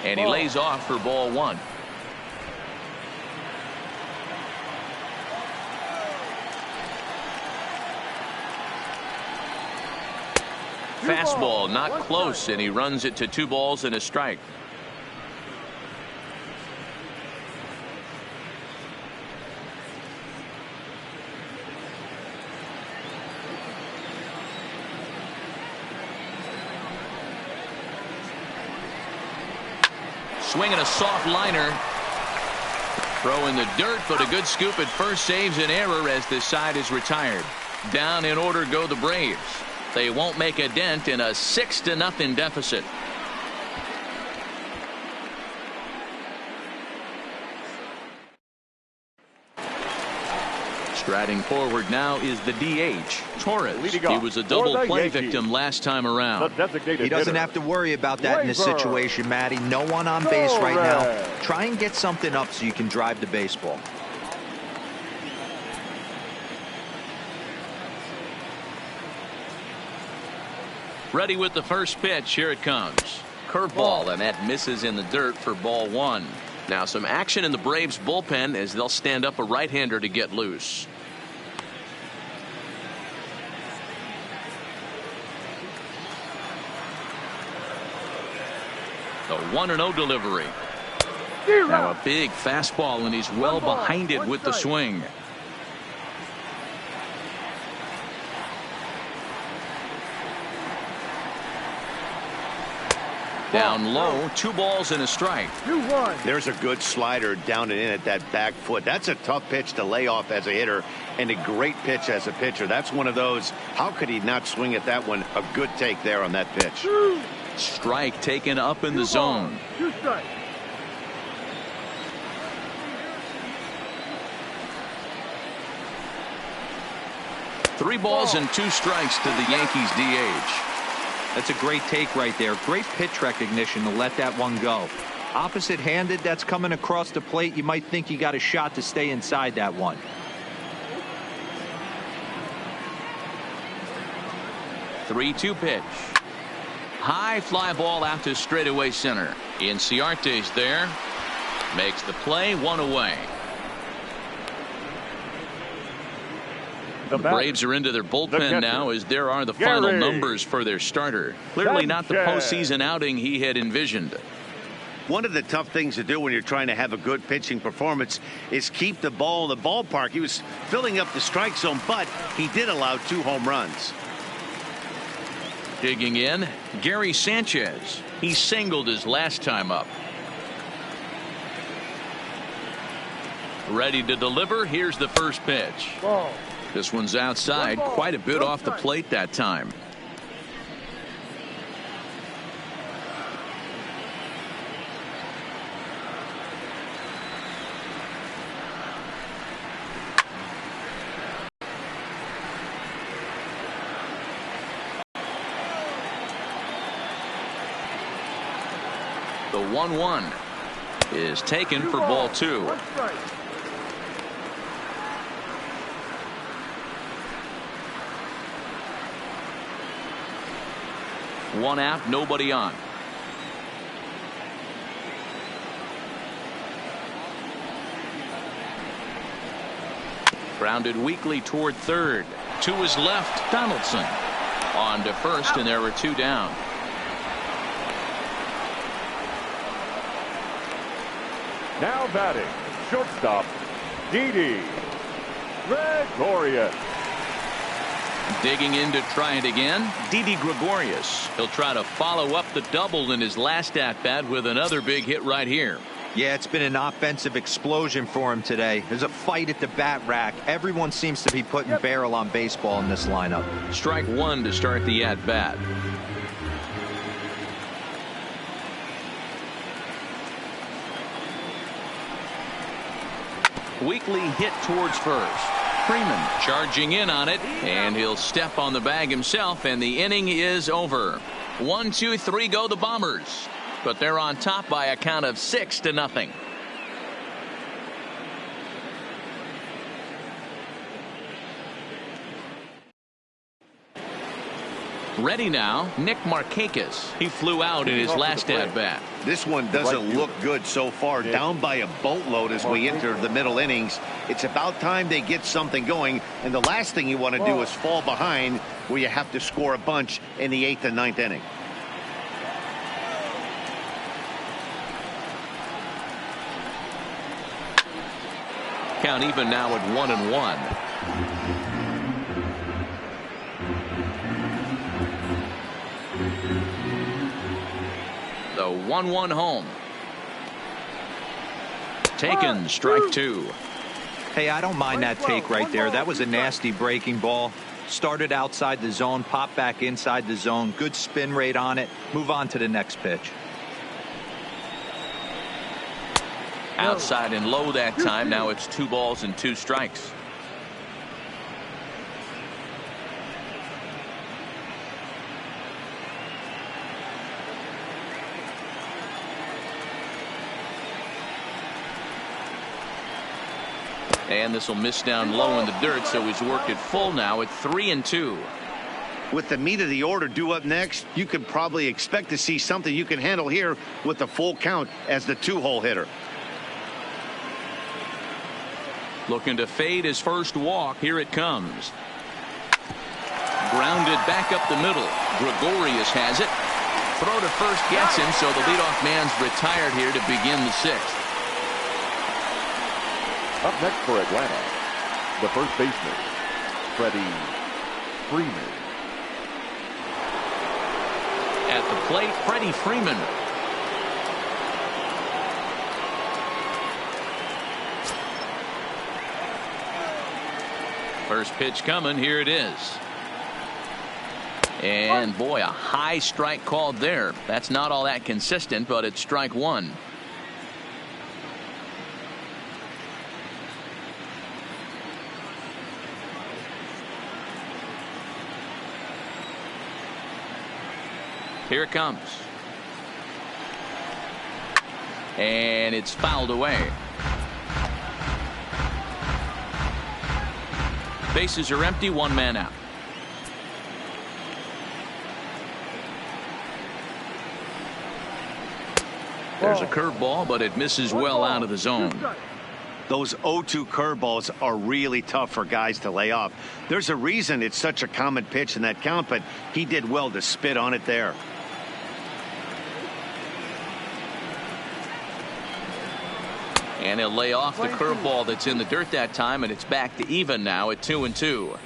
And he lays off for ball 1. Fastball not close, and he runs it to 2 balls and a strike. Swinging a soft liner. Throw in the dirt, but a good scoop at first saves an error as this side is retired. Down in order go the Braves. They won't make a dent in a 6-0 deficit. Striding forward now is the DH, Torres. He was a double play victim last time around. He doesn't have to worry about that in this situation, Matty. No one on base right now. Try and get something up so you can drive the baseball. Ready with the first pitch. Here it comes. Curveball, and that misses in the dirt for ball 1. Now some action in the Braves bullpen as they'll stand up a right-hander to get loose. The 1-0 delivery. Now a big fastball, and he's well behind it with the swing. Down low, 2 balls and a strike. 2-1. There's a good slider down and in at that back foot. That's a tough pitch to lay off as a hitter, and a great pitch as a pitcher. That's one of those. How could he not swing at that one? A good take there on that pitch. Strike taken up in the zone. 2 strikes. Three balls and 2 strikes to the Yankees DH. That's a great take right there. Great pitch recognition to let that one go. Opposite handed, that's coming across the plate. You might think you got a shot to stay inside that one. The 3-2 pitch. High fly ball out to straightaway center. Inciarte's there. Makes the play, 1 away. The Braves are into their bullpen now as there are the final numbers for their starter. Clearly not the postseason outing he had envisioned. One of the tough things to do when you're trying to have a good pitching performance is keep the ball in the ballpark. He was filling up the strike zone, but he did allow 2 home runs. Digging in, Gary Sanchez. He singled his last time up. Ready to deliver. Here's the first pitch. Ball. This one's outside, quite a bit off the plate that time. The 1-1 is taken for ball 2. One strike. One out, nobody on. Grounded weakly toward third. To his left, Donaldson. On to first, and there were 2 down. Now batting, shortstop, Didi Gregorius. Digging in to try it again, Didi Gregorius. He'll try to follow up the double in his last at-bat with another big hit right here. Yeah, it's been an offensive explosion for him today. There's a fight at the bat rack. Everyone seems to be putting barrel on baseball in this lineup. Strike 1 to start the at-bat. Weakly hit towards first. Freeman charging in on it, and he'll step on the bag himself, and the inning is over. 1, 2, 3 go the Bombers, but they're on top by a count of 6-0. Ready now, Nick Markakis. He flew out in his last at-bat. This one doesn't look good so far. Down by a boatload as we enter the middle innings. It's about time they get something going, and the last thing you want to do is fall behind where you have to score a bunch in the 8th and 9th inning. Count even now at 1-1. The 1-1 home. Taken, strike 2. Hey, I don't mind that take right there. That was a nasty breaking ball. Started outside the zone, popped back inside the zone. Good spin rate on it. Move on to the next pitch. Outside and low that time. Now it's 2 balls and 2 strikes. And this will miss down low in the dirt, so he's worked it full now at 3-2. With the meat of the order due up next, you could probably expect to see something you can handle here with the full count as the 2-hole hitter. Looking to fade his first walk. Here it comes. Grounded back up the middle. Gregorius has it. Throw to first gets him, so the leadoff man's retired here to begin the 6th. Up next for Atlanta, the first baseman, Freddie Freeman. At the plate, Freddie Freeman. First pitch coming. Here it is. And boy, a high strike called there. That's not all that consistent, but it's strike 1. Here it comes. And it's fouled away. Bases are empty, 1 man out. There's a curveball, but it misses well out of the zone. Those 0-2 curveballs are really tough for guys to lay off. There's a reason it's such a common pitch in that count, but he did well to spit on it there. And he'll lay off the curveball that's in the dirt that time, and it's back to even now at 2-2.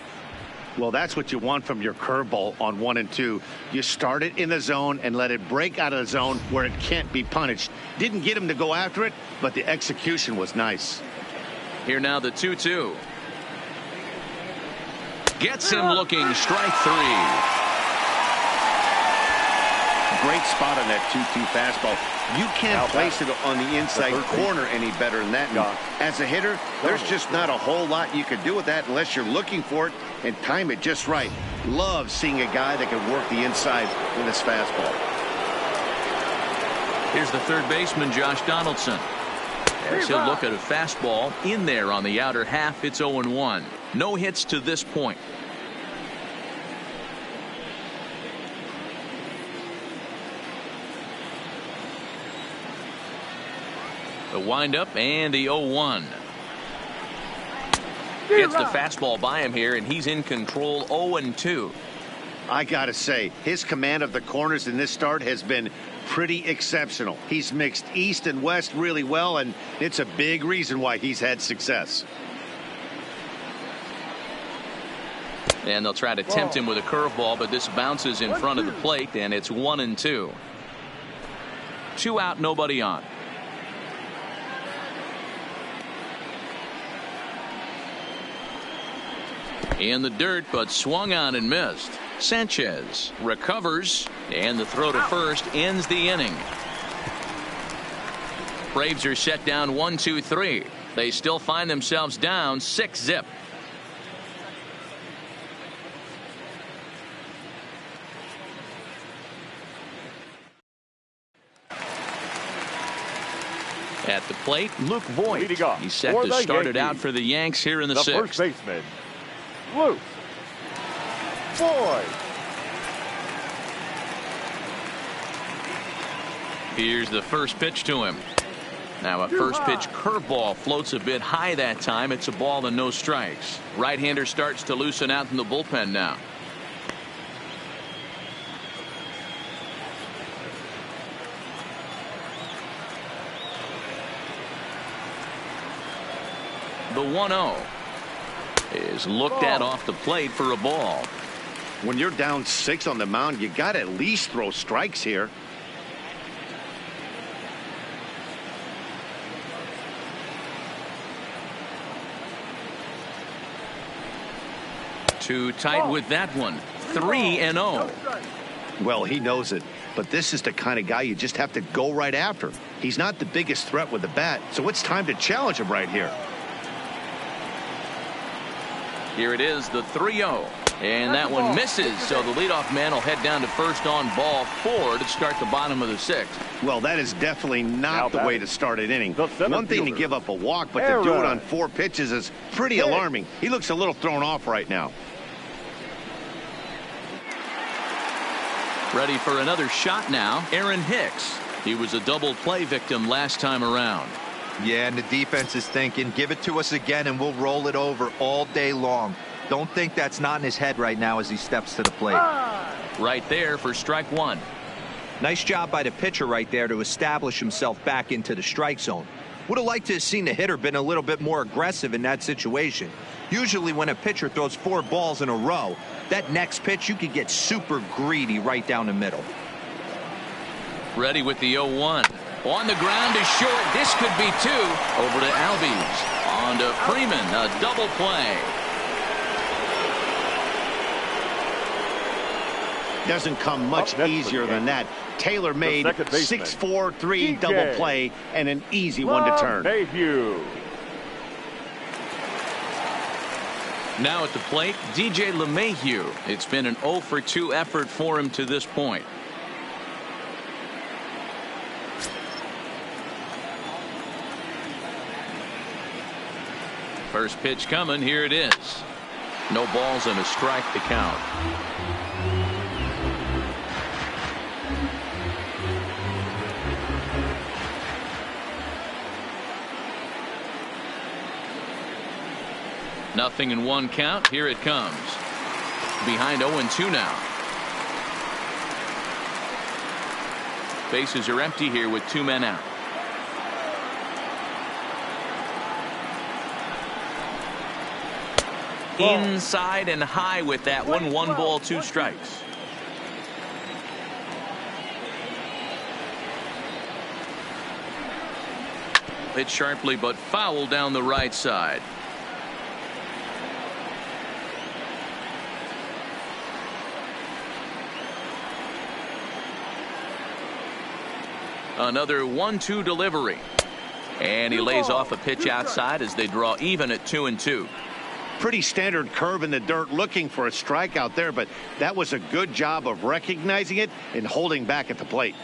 Well, that's what you want from your curveball on 1 and 2. You start it in the zone and let it break out of the zone where it can't be punished. Didn't get him to go after it, but the execution was nice. Here now the 2-2. Gets him looking, strike 3. Great spot on that 2-2 fastball. You can't place it on the inside corner any better than that. And as a hitter, there's just not a whole lot you can do with that unless you're looking for it and time it just right. Love seeing a guy that can work the inside with his fastball. Here's the third baseman, Josh Donaldson. As he'll look at a fastball in there on the outer half. It's 0-1. No hits to this point. The windup and the 0-1. Gets the fastball by him here, and he's in control. 0-2. I gotta say, his command of the corners in this start has been pretty exceptional. He's mixed east and west really well, and it's a big reason why he's had success. And they'll try to tempt him with a curveball, but this bounces in front of the plate, and it's 1-2. 2 out, nobody on. In the dirt, but swung on and missed. Sanchez recovers, and the throw to first ends the inning. Braves are set down 1-2-3. They still find themselves down 6-0. At the plate, Luke Voigt. He's set to start it out for the Yanks here in the sixth. First baseman, Luke Voigt. Here's the first pitch to him. Now a first pitch curveball floats a bit high that time. It's a ball and no strikes. Right-hander starts to loosen out in the bullpen now. The 1-0 is looked at off the plate for a ball. When you're down 6 on the mound, you got to at least throw strikes here. Too tight with that one. 3-0. Well, he knows it, but this is the kind of guy you just have to go right after. He's not the biggest threat with the bat, so it's time to challenge him right here. Here it is, the 3-0. And that one misses, so the leadoff man will head down to first on ball 4 to start the bottom of the 6th. Well, that is definitely not the way to start an inning. One thing to give up a walk, but to do it on 4 pitches is pretty alarming. He looks a little thrown off right now. Ready for another shot now, Aaron Hicks. He was a double play victim last time around. Yeah, and the defense is thinking, give it to us again and we'll roll it over all day long. Don't think that's not in his head right now as he steps to the plate. Right there for strike 1. Nice job by the pitcher right there to establish himself back into the strike zone. Would have liked to have seen the hitter been a little bit more aggressive in that situation. Usually when a pitcher throws 4 balls in a row, that next pitch you could get super greedy right down the middle. Ready with the 0-1. On the ground is short. This could be 2. Over to Albies. On to Freeman. A double play. Doesn't come much easier than that. Taylor made 6-4-3 double play and an easy one to turn. Now at the plate, DJ LeMahieu. It's been an 0-for-2 effort for him to this point. First pitch coming. Here it is. No balls and a strike to count. Nothing in 1 count. Here it comes. Behind 0-2 now. Bases are empty here with 2 men out. Inside and high with that one. 1 ball, 2 strikes. Hit sharply but foul down the right side. Another 1-2 delivery. And he lays off a pitch outside as they draw even at 2-2. Pretty standard curve in the dirt, looking for a strikeout there, but that was a good job of recognizing it and holding back at the plate.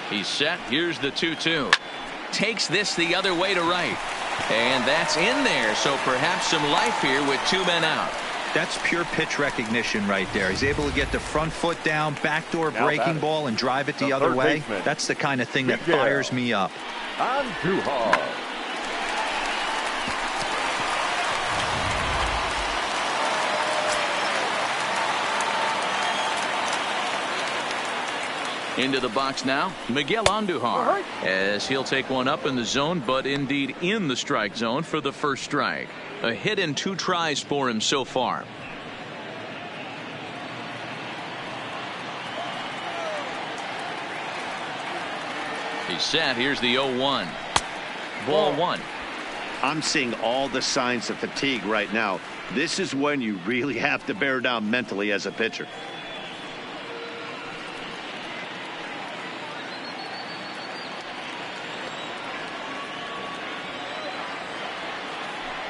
He's set. Here's the 2-2. Takes this the other way to right. And that's in there. So perhaps some life here with 2 men out. That's pure pitch recognition right there. He's able to get the front foot down, backdoor breaking ball, and drive it the other way. That's the kind of thing that fires me up. Into the box now, Miguel Andujar, as he'll take one up in the zone, but indeed in the strike zone for the first strike. A hit in 2 tries for him so far. He's set. Here's the 0-1. Ball 1. I'm seeing all the signs of fatigue right now. This is when you really have to bear down mentally as a pitcher.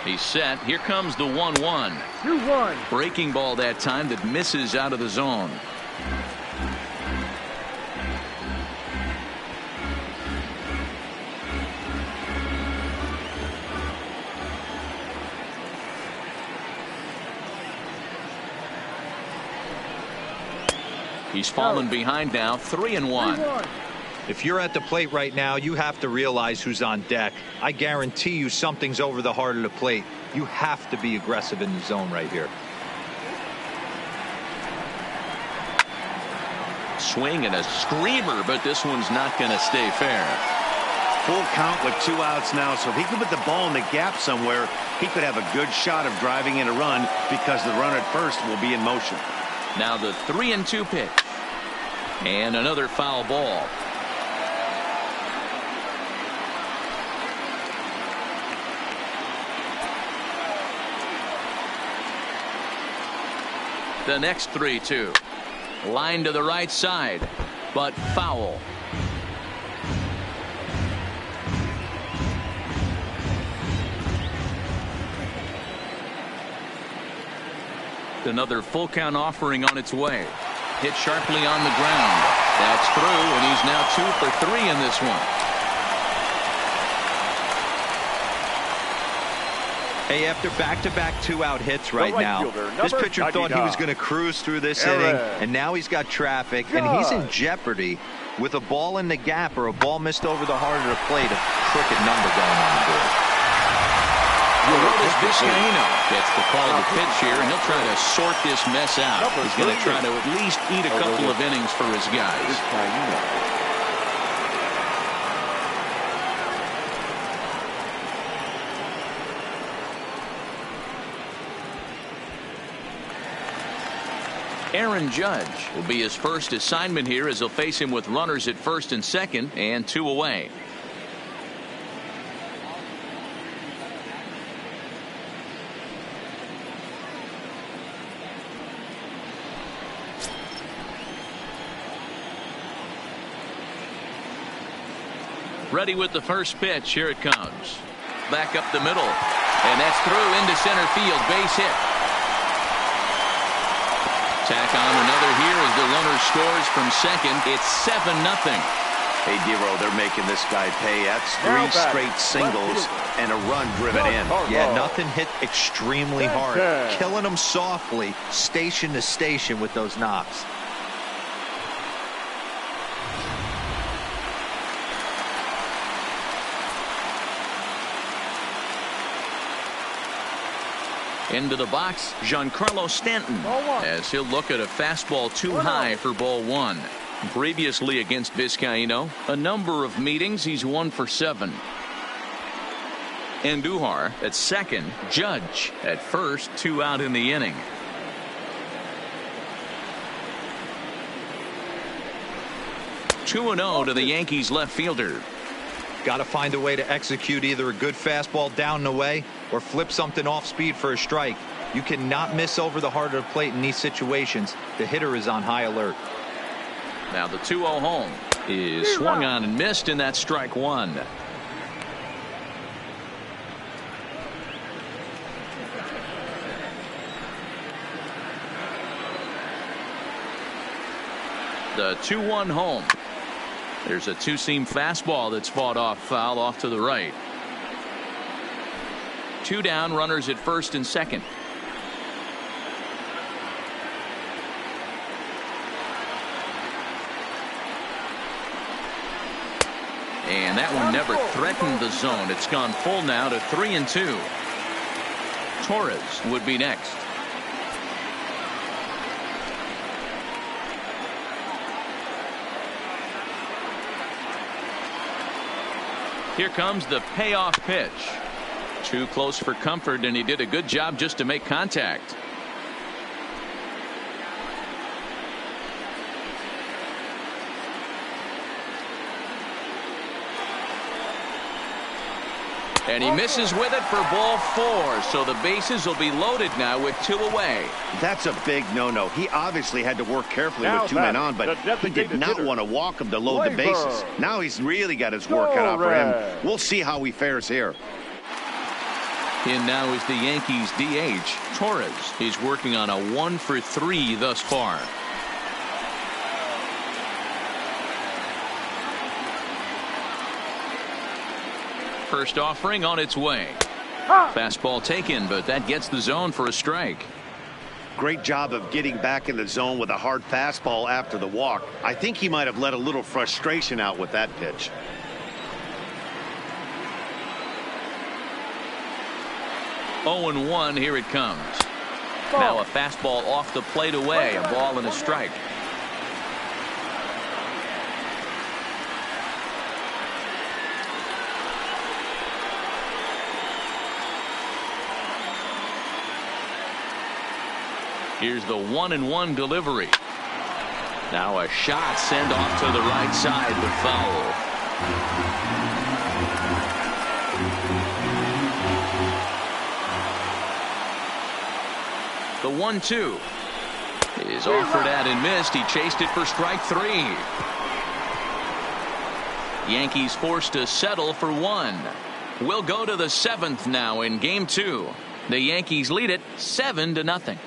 He's set. Here comes the 1-1. 2-1. Breaking ball that time that misses out of the zone. He's fallen behind now, 3-1. If you're at the plate right now, you have to realize who's on deck. I guarantee you something's over the heart of the plate. You have to be aggressive in the zone right here. Swing and a screamer, but this one's not going to stay fair. Full count with 2 outs now, so if he could put the ball in the gap somewhere, he could have a good shot of driving in a run because the runner at first will be in motion. Now the 3-2 pitch. And another foul ball. The next 3-2. Line to the right side, but foul. Another full count offering on its way. Hit sharply on the ground. That's through, and he's now 2 for 3 in this one. Hey, after back-to-back 2-out hits right now, this pitcher thought he was going to cruise through this inning, and now he's got traffic, and he's in jeopardy with a ball in the gap or a ball missed over the heart of the plate. A crooked number going on the board. Aroldis Vizcaíno gets the call to pitch here, and he'll try to sort this mess out. He's going to try to at least eat a couple of innings for his guys. Aaron Judge will be his first assignment here as he'll face him with runners at first and second and 2 away. Ready with the first pitch. Here it comes. Back up the middle. And that's through into center field. Base hit. Tack on another here as the runner scores from second. It's 7-0. Hey, Dero, they're making this guy pay. That's 3 straight singles and a run driven in. Yeah, nothing hit extremely hard. Killing them softly, station to station with those knocks. Into the box, Giancarlo Stanton, as he'll look at a fastball too high for ball 1. Previously against Vizcaíno, a number of meetings, he's 1 for 7. Andujar at second, Judge at first, 2 out in the inning. Two 2-0 to the Yankees left fielder. Got to find a way to execute either a good fastball down and away or flip something off speed for a strike. You cannot miss over the heart of the plate in these situations. The hitter is on high alert. Now the 2-0 home is swung on and missed, and that's strike 1. The 2-1 home. There's a two-seam fastball that's fought off foul off to the right. 2 down, runners at first and second. And that one never threatened the zone. It's gone full now to 3-2. Torres would be next. Here comes the payoff pitch. Too close for comfort, and he did a good job just to make contact. And he misses with it for ball 4. So the bases will be loaded now with 2 away. That's a big no-no. He obviously had to work carefully with 2 men on, but he did not want to walk him to load the bases. Now he's really got his work cut out for him. We'll see how he fares here. In now is the Yankees DH, Torres. He's working on a 1 for 3 thus far. First offering on its way. Fastball taken, but that gets the zone for a strike. Great job of getting back in the zone with a hard fastball after the walk. I think he might have let a little frustration out with that pitch. Oh and 1, here it comes. Now a fastball off the plate away, a ball and a strike. Here's the 1-1 delivery. Now a shot sent off to the right side, but foul. The 1-2 is offered at and missed. He chased it for strike 3. Yankees forced to settle for 1. We'll go to the 7th now in game 2. The Yankees lead it 7-0.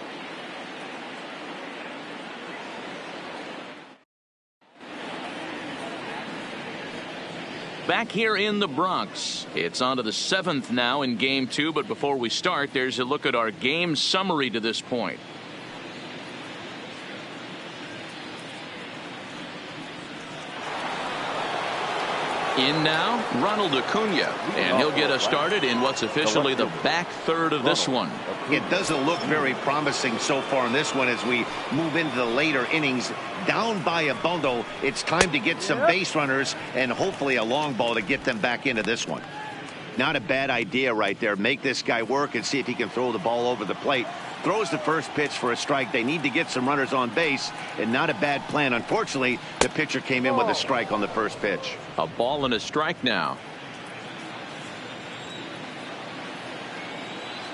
Back here in the Bronx, it's on to the 7th now in game 2. But before we start, there's a look at our game summary to this point. In now, Ronald Acuna, and he'll get us started in what's officially the back third of this one. It doesn't look very promising so far in this one as we move into the later innings. Down by a bundle, it's time to get some base runners and hopefully a long ball to get them back into this one. Not a bad idea right there. Make this guy work and see if he can throw the ball over the plate. Throws the first pitch for a strike. They need to get some runners on base, and not a bad plan. Unfortunately, the pitcher came in with a strike on the first pitch. A ball and a strike now.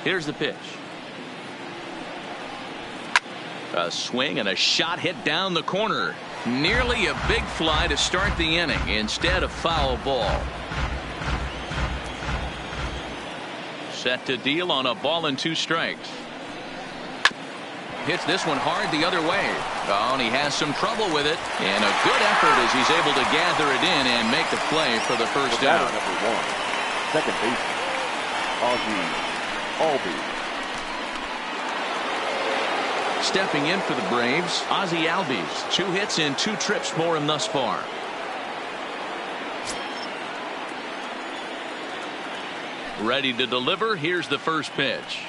Here's the pitch. A swing and a shot hit down the corner. Nearly a big fly to start the inning. Instead, a foul ball. Set to deal on a ball and 2 strikes. Hits this one hard the other way. Oh, and he has some trouble with it. And a good effort as he's able to gather it in and make the play for the first out. Number 1, second baseman, Ozzie Albies. Stepping in for the Braves, Ozzie Albies. 2 hits and 2 trips for him thus far. Ready to deliver. Here's the first pitch.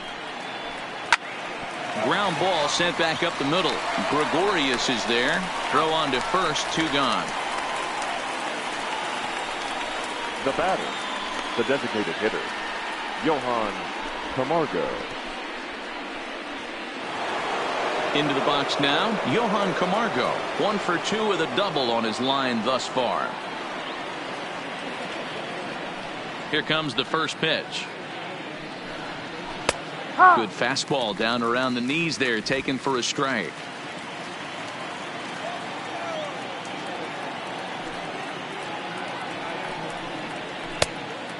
Ground ball sent back up the middle. Gregorius is there. Throw on to first. 2 gone. The batter, the designated hitter, Johan Camargo. Into the box now, Johan Camargo. 1 for 2 with a double on his line thus far. Here comes the first pitch. Good fastball down around the knees there, taken for a strike.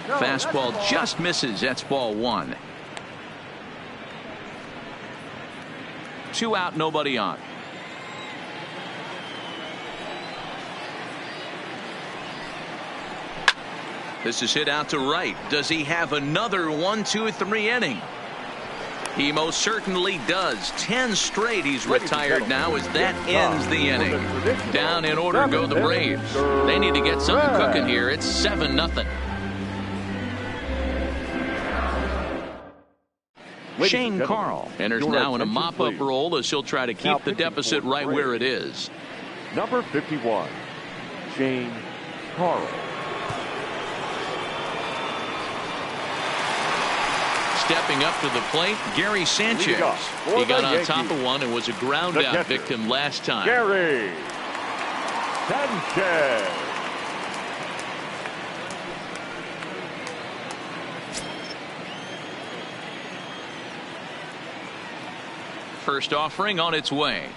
Fastball just misses. That's ball 1. 2 out, nobody on. This is hit out to right. Does he have another 1, 2, 3 inning? He most certainly does. 10 straight he's retired now as that ends the inning. Down in order go the Braves. They need to get something cooking here. It's 7-0. Shane Carl enters now in a mop-up role as he'll try to keep the deficit right where it is. Number 51, Shane Carl. Stepping up to the plate, Gary Sanchez. He got on top of one and was a ground out victim last time. Gary Sanchez. First offering on its way.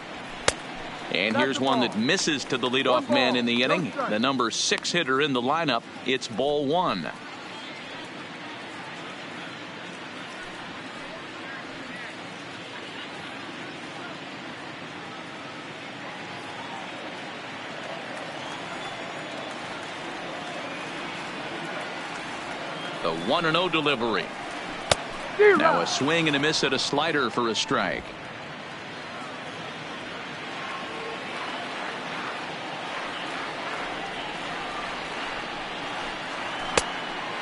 And here's one that misses to the leadoff man in the inning. The number 6 hitter in the lineup. It's ball 1. The 1-0 delivery. Now a swing and a miss at a slider for a strike.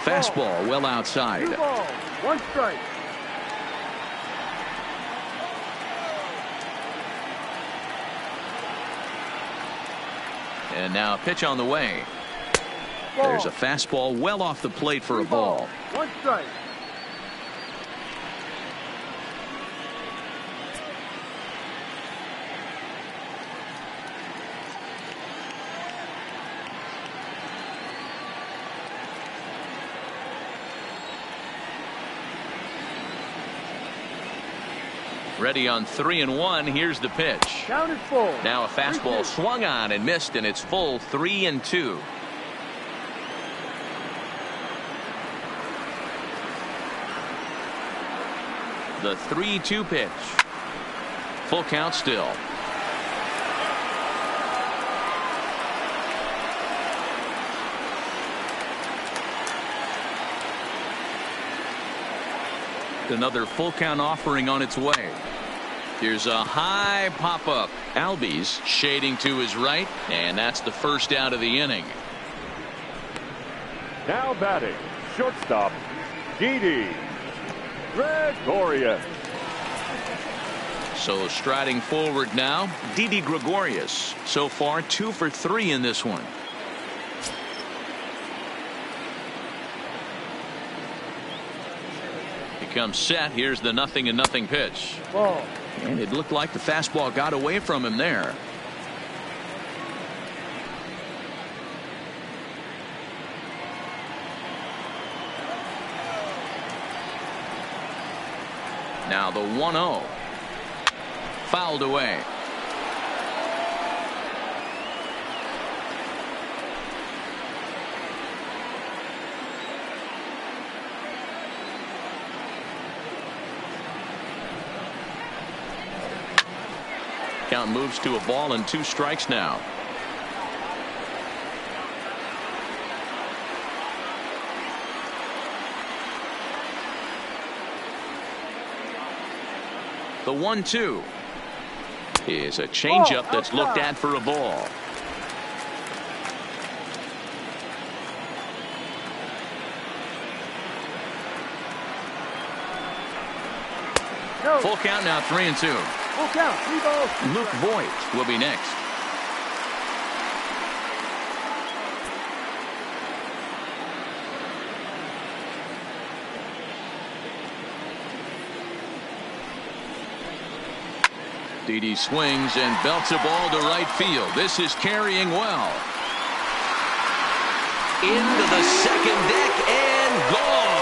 Fastball well outside. 2 balls, 1 strike. And now a pitch on the way. There's a fastball well off the plate for a ball. 1 strike. Ready on 3-1. Here's the pitch. Count is full. Now a fastball swung on and missed, and it's full 3-2. The 3-2 pitch. Full count still. Another full count offering on its way. Here's a high pop-up. Albies shading to his right, and that's the first out of the inning. Now batting, shortstop, Didi Gregorius. So striding forward now, Didi Gregorius. So far 2 for 3 in this one. Comes set. Here's the 0-0 pitch. Ball. And it looked like the fastball got away from him there. Now the 1-0. Fouled away. Count moves to a ball and 2 strikes now. The 1-2 is a changeup that's looked at for a ball. No. Full count now, 3-2. Full count, 3 balls. 2 Luke strikes. Voigt will be next. Didi swings and belts a ball to right field. This is carrying well. Into the second deck and gone.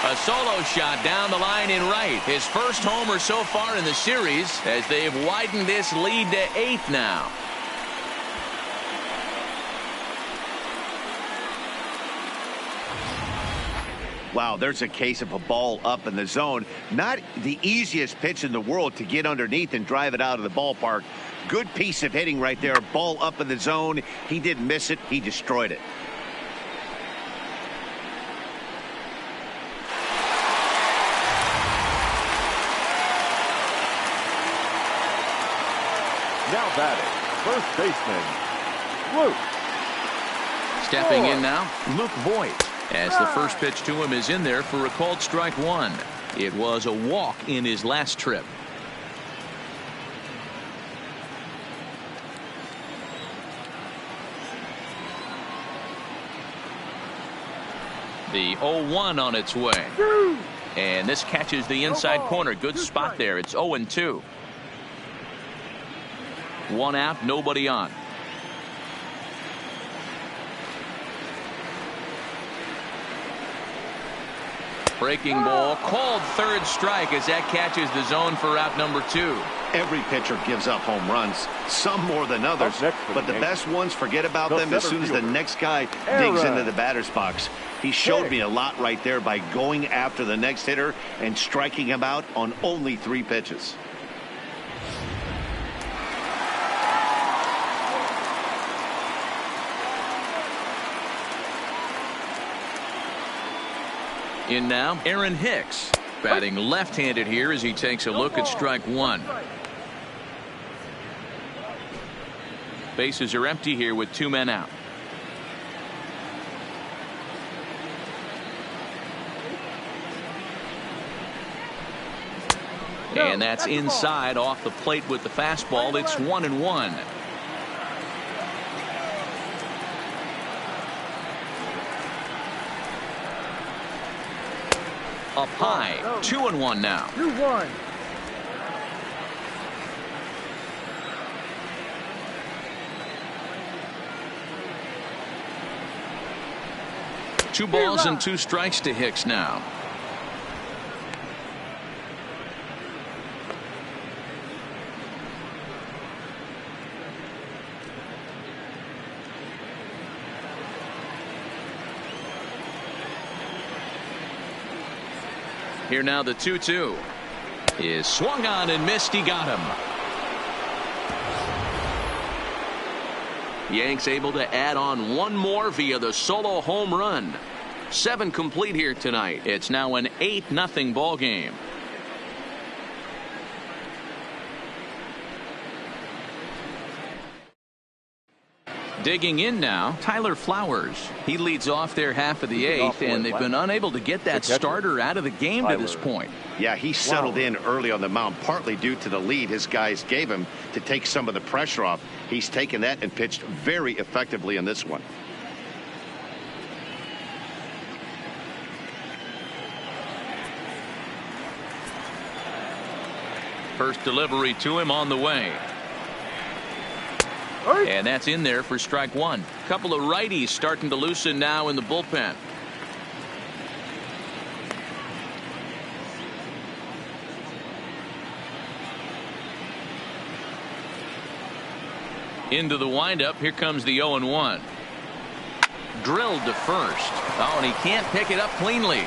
A solo shot down the line in right. His first homer so far in the series as they've widened this lead to 8 now. Wow, there's a case of a ball up in the zone. Not the easiest pitch in the world to get underneath and drive it out of the ballpark. Good piece of hitting right there. Ball up in the zone. He didn't miss it. He destroyed it. Now batting, first baseman, Luke. Stepping in now, Luke Voigt, as the first pitch to him is in there for a called strike one. It was a walk in his last trip. The 0-1 on its way. And this catches the inside corner. Good spot there. It's 0-2. One out, nobody on. Breaking ball, called third strike as that catches the zone for out number 2. Every pitcher gives up home runs, some more than others, but the best ones, forget about them as soon as the next guy digs into the batter's box. He showed me a lot right there by going after the next hitter and striking him out on only 3 pitches. In now, Aaron Hicks, batting left-handed here as he takes a look at strike one. Bases are empty here with 2 men out. And that's inside off the plate with the fastball. It's 1-1. Up high, 2-1 now. 2-1. Two balls and 2 strikes to Hicks now. Here now the 2-2 is swung on and missed. He got him. Yanks able to add on 1 more via the solo home run. 7 complete here tonight. It's now an 8-0 ball game. Digging in now, Tyler Flowers. He leads off their half of the 8th, and they've been unable to get that starter out of the game to this point. Yeah, he settled in early on the mound, partly due to the lead his guys gave him to take some of the pressure off. He's taken that and pitched very effectively in this one. First delivery to him on the way. And that's in there for strike one. Couple of righties starting to loosen now in the bullpen. Into the windup. Here comes the 0-1. Drilled to first. Oh, and he can't pick it up cleanly.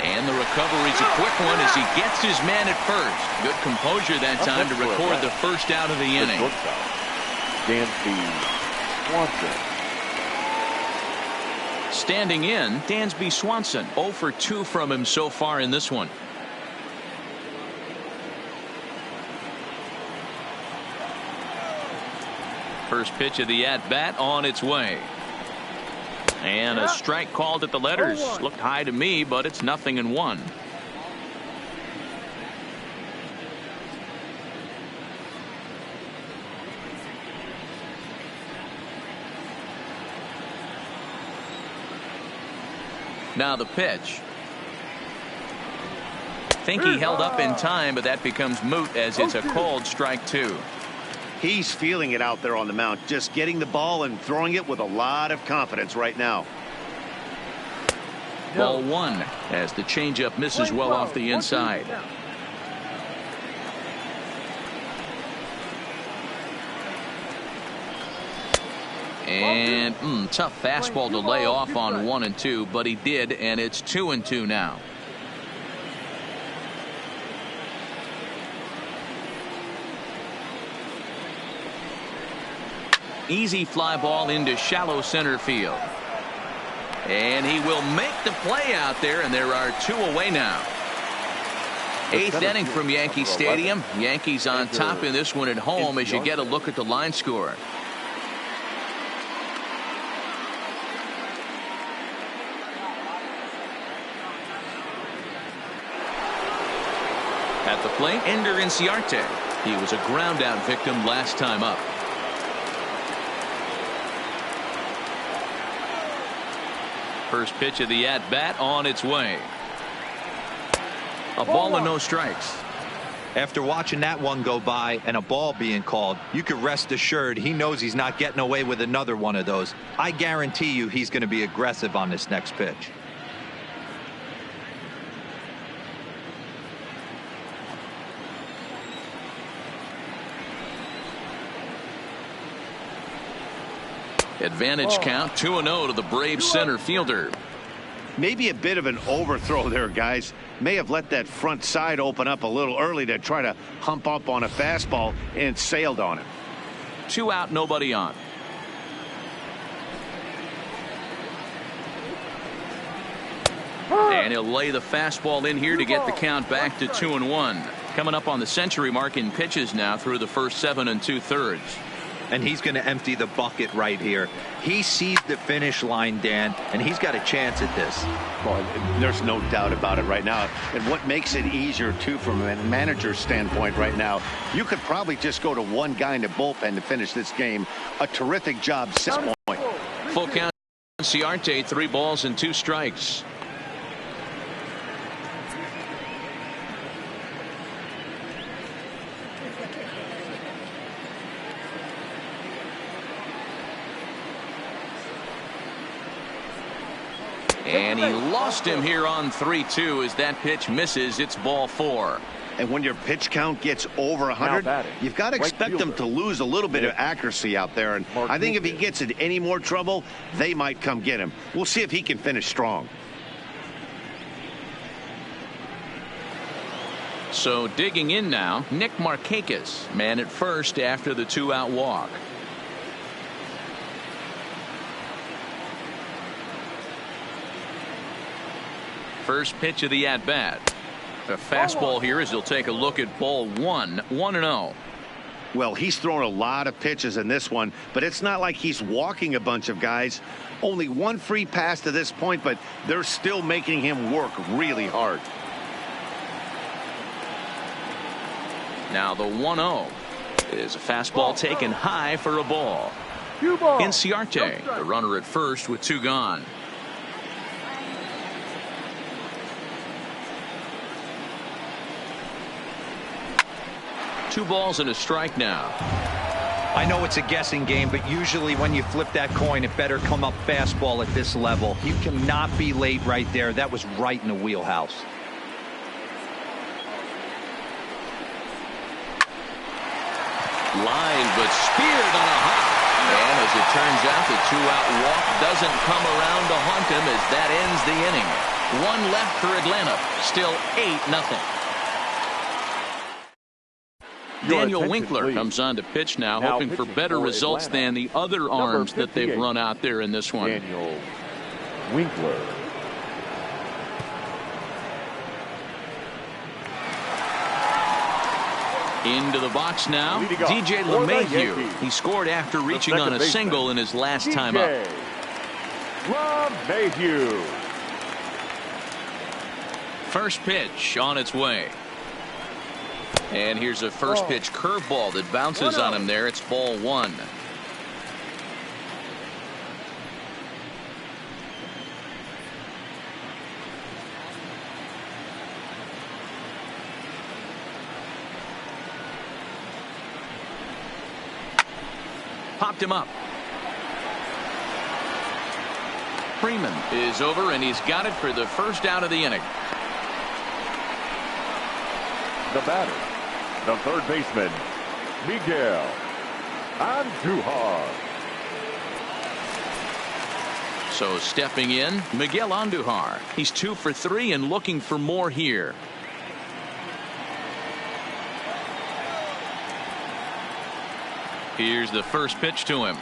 And the recovery's a quick one as he gets his man at first. Good composure that time to record the first out of the inning. Swanson. Standing in, Dansby Swanson. 0 for 2 from him so far in this one. First pitch of the at-bat on its way. And a strike called at the letters. Looked high to me, but it's 0-1. Now the pitch. Think he held up in time, but that becomes moot as it's a called strike 2. He's feeling it out there on the mound, just getting the ball and throwing it with a lot of confidence right now. Ball 1 as the changeup misses well off the inside. And tough fastball to lay off on 1 and 2, but he did, and it's 2 and 2 now. Easy fly ball into shallow center field. And he will make the play out there, and there are 2 away now. 8th inning from Yankee Stadium. Yankees on top in this one at home as you get a look at the line score. At the plate, Ender Inciarte. He was a ground out victim last time up. First pitch of the at bat on its way. A ball and no strikes. After watching that one go by and a ball being called, you can rest assured he knows he's not getting away with another one of those. I guarantee you he's going to be aggressive on this next pitch. Advantage count 2-0 to the Braves center fielder. Maybe a bit of an overthrow there, guys. May have let that front side open up a little early to try to hump up on a fastball and sailed on it. 2 out, nobody on. And he'll lay the fastball in here to get the count back to 2-1. Coming up on the century mark in pitches now through the first 7 2/3. And he's going to empty the bucket right here. He sees the finish line, Dan, and he's got a chance at this. Well, there's no doubt about it right now. And what makes it easier, too, from a manager's standpoint right now, you could probably just go to one guy in the bullpen to finish this game. A terrific job, 6 points. Full count, Inciarte, 3 balls and 2 strikes. And he lost him here on 3-2 as that pitch misses. It's ball 4. And when your pitch count gets over 100, you've got to expect them to lose a little bit of accuracy out there. And I think if he gets in any more trouble, they might come get him. We'll see if he can finish strong. So digging in now, Nick Markakis, man at first after the 2-out walk. First pitch of the at-bat. A fastball here as he'll take a look at ball 1, 1-0. Well, he's thrown a lot of pitches in this one, but it's not like he's walking a bunch of guys. Only 1 free pass to this point, but they're still making him work really hard. Now the 1-0 is a fastball taken high for a ball. Inciarte, the runner at first with 2 gone. Two balls and a strike now. I know it's a guessing game, but usually when you flip that coin, it better come up fastball at this level. You cannot be late right there. That was right in the wheelhouse. Line, but speared on a hop. And as it turns out, the 2-out walk doesn't come around to haunt him as that ends the inning. 1 left for Atlanta. Still 8-0. Daniel Winkler comes on to pitch now, hoping for better results than the other arms that they've run out there in this one. Daniel Winkler. Into the box now, DJ LeMahieu. He scored after reaching on a single in his last time up. LeMahieu. First pitch on its way. And here's a first pitch curveball that bounces on him there. It's ball 1. Popped him up. Freeman is over, and he's got it for the first out of the inning. The batter, the third baseman, Miguel Andujar. So stepping in, Miguel Andujar. He's 2 for 3 and looking for more here. Here's the first pitch to him.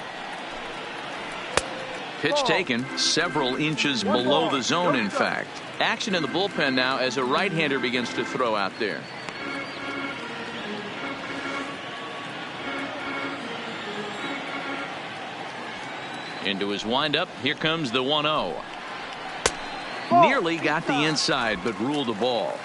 Pitch taken several inches below the zone, in fact. Action in the bullpen now as a right-hander begins to throw out there. Into his windup. Here comes the 1-0. Nearly got the inside, but ruled a ball.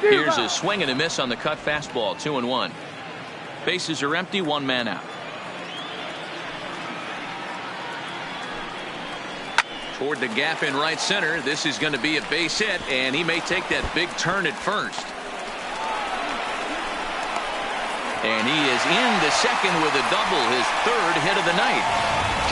Here's a swing and a miss on the cut fastball. 2-1. Bases are empty. 1 man out. Toward the gap in right center. This is going to be a base hit, and he may take that big turn at first. And he is in the second with a double, his 3rd hit of the night.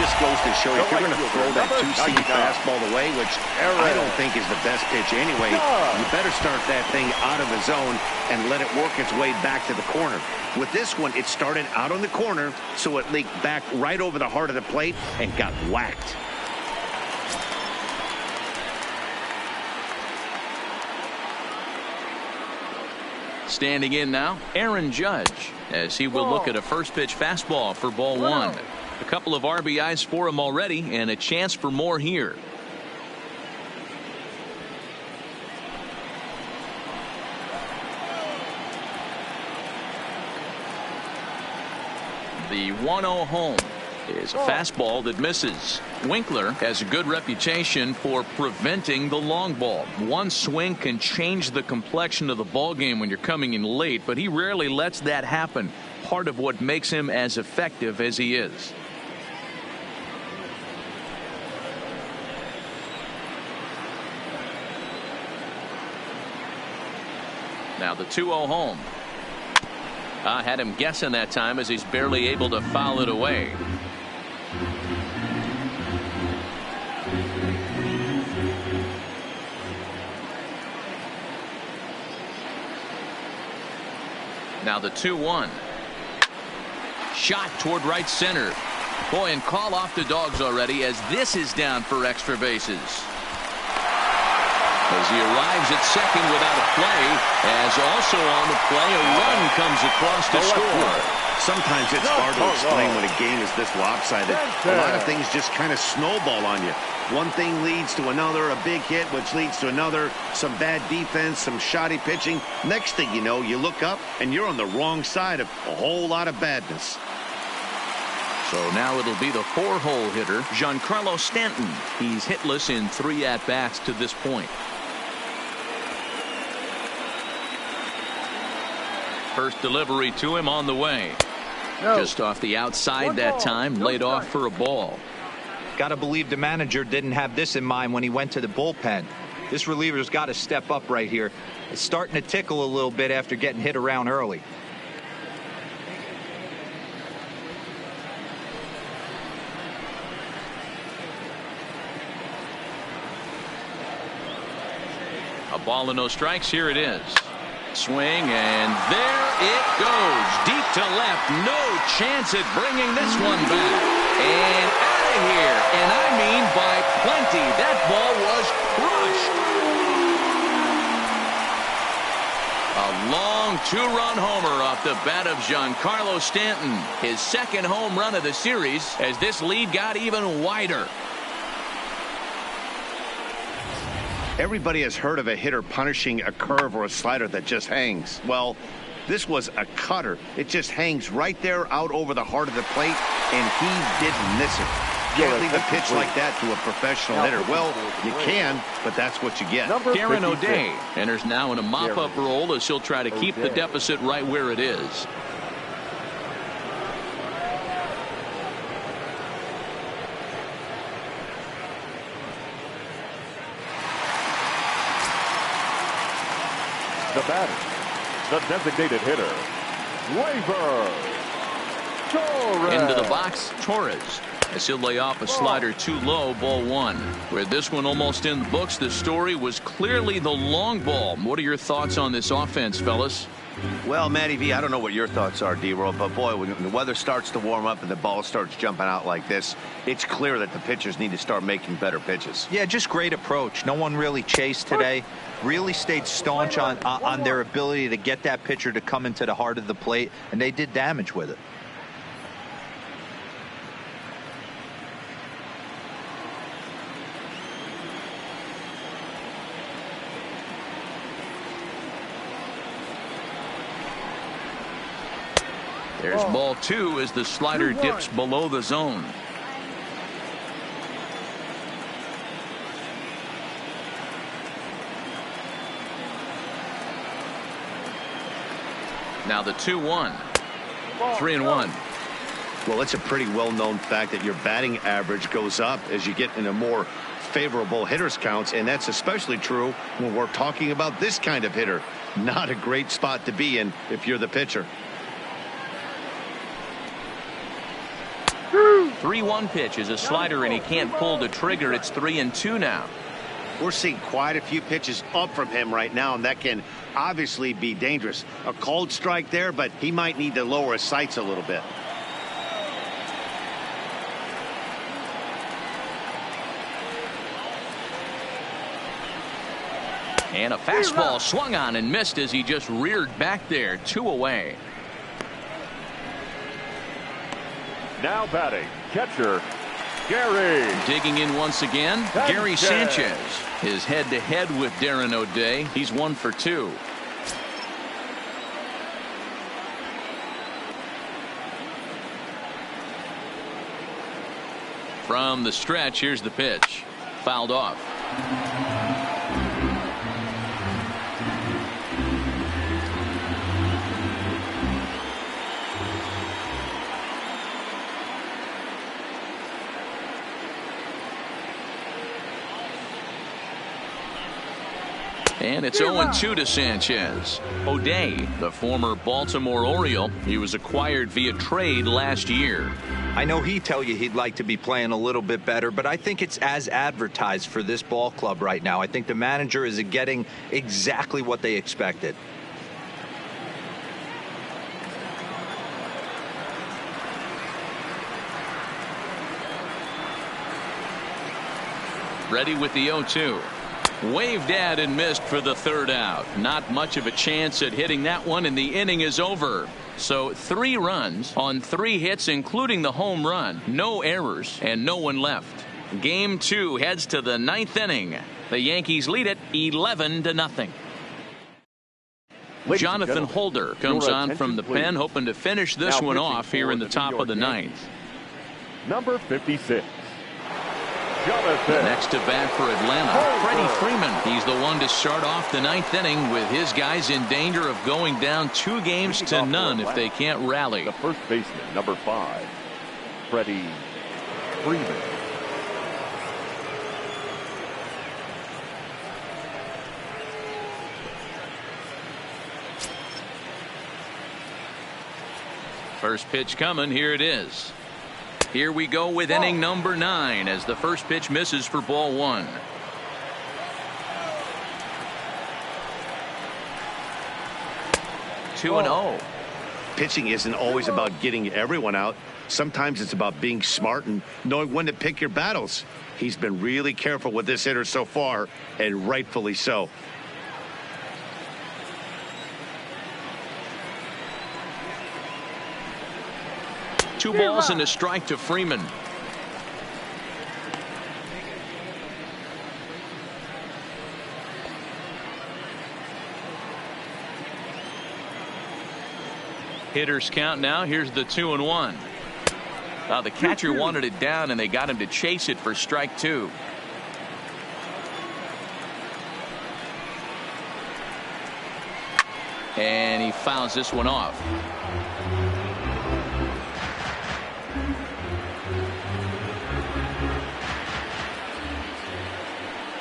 Just goes to show you, if you're going to throw that 2-seam fastball away, which I don't think is the best pitch anyway, you better start that thing out of the zone and let it work its way back to the corner. With this one, it started out on the corner, so it leaked back right over the heart of the plate and got whacked. Standing in now, Aaron Judge, as he will look at a first pitch fastball for ball 1. A couple of RBIs for him already, and a chance for more here. The 1-0 home is a fastball that misses. Winkler has a good reputation for preventing the long ball. One swing can change the complexion of the ball game when you're coming in late, but he rarely lets that happen. Part of what makes him as effective as he is. Now the 2-0 home. Had him guessing that time as he's barely able to foul it away. Now the 2-1. Shot toward right center. Boy, and call off the Dogs already as this is down for extra bases. As he arrives at second without a play, as also on the play, a run comes across to score. Sometimes it's hard to explain when a game is this lopsided. A lot of things just kind of snowball on you. One thing leads to another, a big hit, which leads to another, some bad defense, some shoddy pitching. Next thing you know, you look up and you're on the wrong side of a whole lot of badness. So now it'll be the 4-hole hitter, Giancarlo Stanton. He's hitless in 3 at-bats to this point. First delivery to him on the way. Just off the outside that time, laid off for a ball. Got to believe the manager didn't have this in mind when he went to the bullpen. This reliever's got to step up right here. It's starting to tickle a little bit after getting hit around early. A ball and no strikes. Here it is. Swing, and there it goes. Deep to left. No chance at bringing this one back. And out of here. And I mean by plenty. That ball was crushed. A long 2-run homer off the bat of Giancarlo Stanton. His second home run of the series as this lead got even wider. Everybody has heard of a hitter punishing a curve or a slider that just hangs. Well, this was a cutter. It just hangs right there out over the heart of the plate, and he didn't miss it. Can't leave a pitch like that to a professional hitter. Well, you can, but that's what you get. Karen O'Day enters now in a mop-up role as he'll try to keep the deficit right where it is. The batter, the designated hitter, Gleyber Torres. Into the box, Torres. As he'll lay off a slider too low, ball 1. With this one almost in the books, the story was clearly the long ball. What are your thoughts on this offense, fellas? Well, Matty V, I don't know what your thoughts are, D-Roll, but boy, when the weather starts to warm up and the ball starts jumping out like this, it's clear that the pitchers need to start making better pitches. Yeah, just great approach. No one really chased today. Really stayed staunch on their ability to get that pitcher to come into the heart of the plate, and they did damage with it. There's ball 2 as the slider dips below the zone. Now the 2-1. 3-1. Well, it's a pretty well-known fact that your batting average goes up as you get into more favorable hitters counts, and that's especially true when we're talking about this kind of hitter. Not a great spot to be in if you're the pitcher. 3-1 pitch is a slider, and he can't pull the trigger. It's 3-2 now. We're seeing quite a few pitches up from him right now, and that can obviously be dangerous. A cold strike there, but he might need to lower his sights a little bit. And a fastball swung on and missed as he just reared back there. 2 away. Now batting, catcher, Gary. Digging in once again, Gary Sanchez. His head-to-head with Darren O'Day. He's 1 for 2. From the stretch, here's the pitch. Fouled off. And it's 0-2 to Sanchez. O'Day, the former Baltimore Oriole, he was acquired via trade last year. I know he'd tell you he'd like to be playing a little bit better, but I think it's as advertised for this ball club right now. I think the manager is getting exactly what they expected. Ready with the 0-2. Waved at and missed for the 3rd out. Not much of a chance at hitting that one, and the inning is over. So 3 runs on 3 hits, including the home run. No errors and no one left. Game 2 heads to the 9th inning. The Yankees lead it 11-0. Jonathan Holder comes on from the pen, hoping to finish this one off here in the top of the 9th. Number 56. Next to bat for Atlanta, Freddie Freeman. He's the one to start off the 9th inning with his guys in danger of going down 2 games to none if they can't rally. The first baseman, number 5, Freddie Freeman. First pitch coming. Here it is. Here we go with inning number 9 as the first pitch misses for ball 1. Two and 0. Pitching isn't always about getting everyone out. Sometimes it's about being smart and knowing when to pick your battles. He's been really careful with this hitter so far, and rightfully so. Two balls and a strike to Freeman. Hitters count now. Here's the 2-1. The catcher wanted it down, and they got him to chase it for strike 2. And he fouls this one off.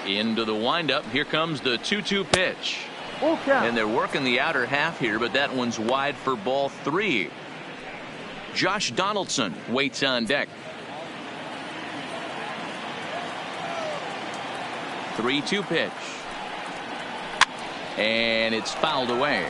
Into the windup. Here comes the 2-2 pitch. And they're working the outer half here, but that one's wide for ball 3. Josh Donaldson waits on deck. 3-2 pitch. And it's fouled away.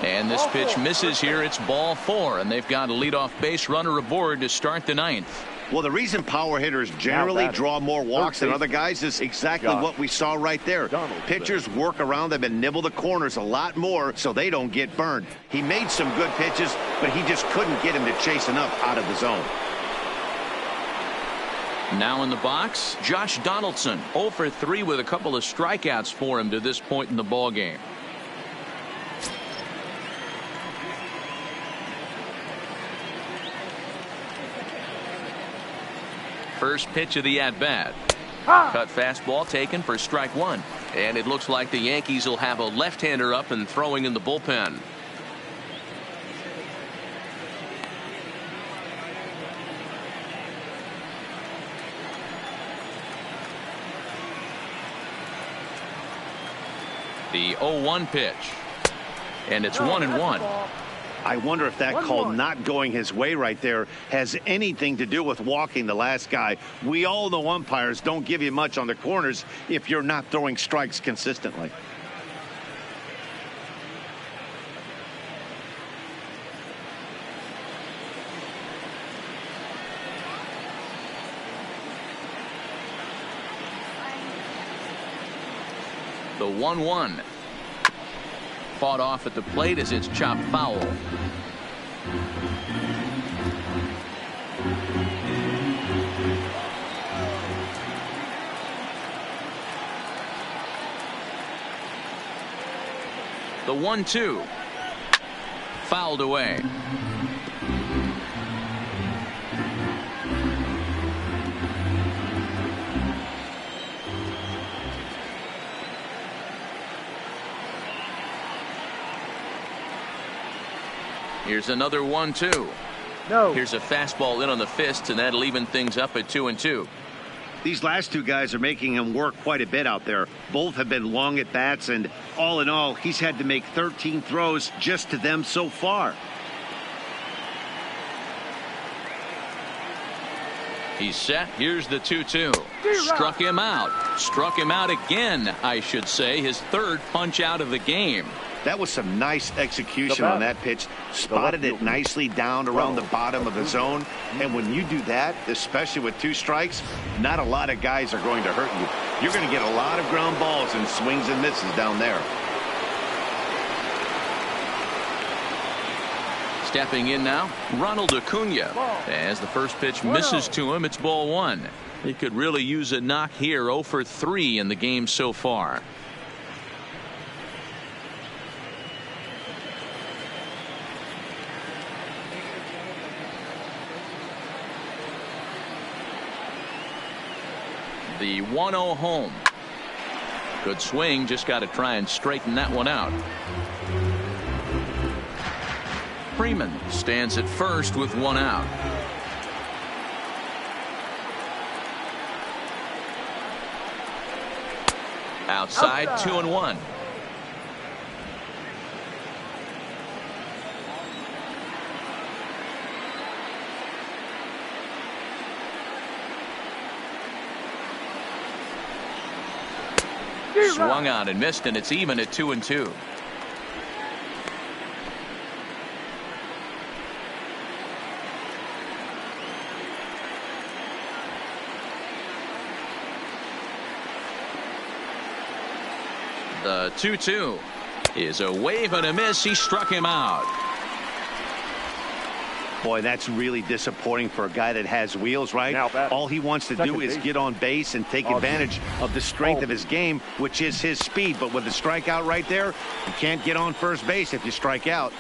And this pitch misses here. It's ball 4, and they've got a leadoff base runner aboard to start the 9th. Well, the reason power hitters generally draw more walks than other guys is exactly what we saw right there. Pitchers work around them and nibble the corners a lot more so they don't get burned. He made some good pitches, but he just couldn't get him to chase enough out of the zone. Now in the box, Josh Donaldson, 0 for 3 with a couple of strikeouts for him to this point in the ball game. First pitch of the at-bat. Cut fastball taken for strike 1. And it looks like the Yankees will have a left-hander up and throwing in the bullpen. The 0-1 pitch. And it's 1-1. I wonder if that call not going his way right there has anything to do with walking the last guy. We all know umpires don't give you much on the corners if you're not throwing strikes consistently. The 1-1. Fought off at the plate as it's chopped foul. The 1-2. Fouled away. Here's another 1-2. No. Here's a fastball in on the fist, and that'll even things up at 2-2. These last two guys are making him work quite a bit out there. Both have been long at bats, and all in all, he's had to make 13 throws just to them so far. He's set. Here's the 2-2. Struck him out. Struck him out again, I should say. His third punch out of the game. That was some nice execution on that pitch. Spotted it nicely down around the bottom of the zone. And when you do that, especially with 2 strikes, not a lot of guys are going to hurt you. You're going to get a lot of ground balls and swings and misses down there. Stepping in now, Ronald Acuna. As the first pitch misses to him, it's ball 1. He could really use a knock here. 0 for 3 in the game so far. The 1-0 home. Good swing, just got to try and straighten that one out. Freeman stands at first with 1 out. Outside, 2-1. Swung on and missed, and it's even at 2-2. The 2-2 is a wave and a miss. He struck him out. Boy, that's really disappointing for a guy that has wheels, right? All he wants to do is get on base and take advantage of the strength of his game, which is his speed. But with a strikeout right there, you can't get on first base if you strike out.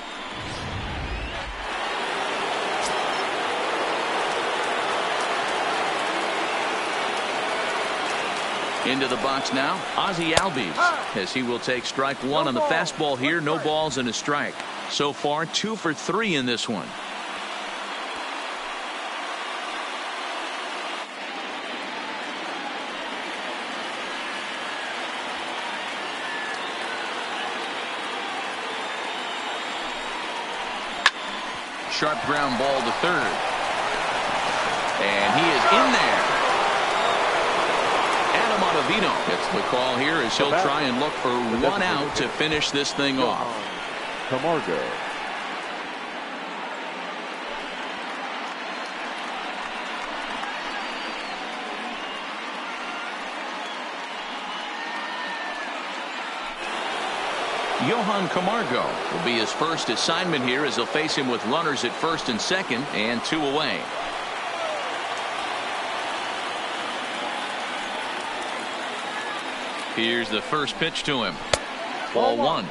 Into the box now, Ozzie Albies, as he will take strike 1 on the fastball here. No balls and a strike. So far, 2 for 3 in this one. Sharp ground ball to third. And he is in there. Adam Ottavino gets the call here as he'll try and look for 1 out to finish this thing off. Camargo. Johan Camargo will be his first assignment here as he'll face him with runners at first and second and 2 away. Here's the first pitch to him. Ball 1.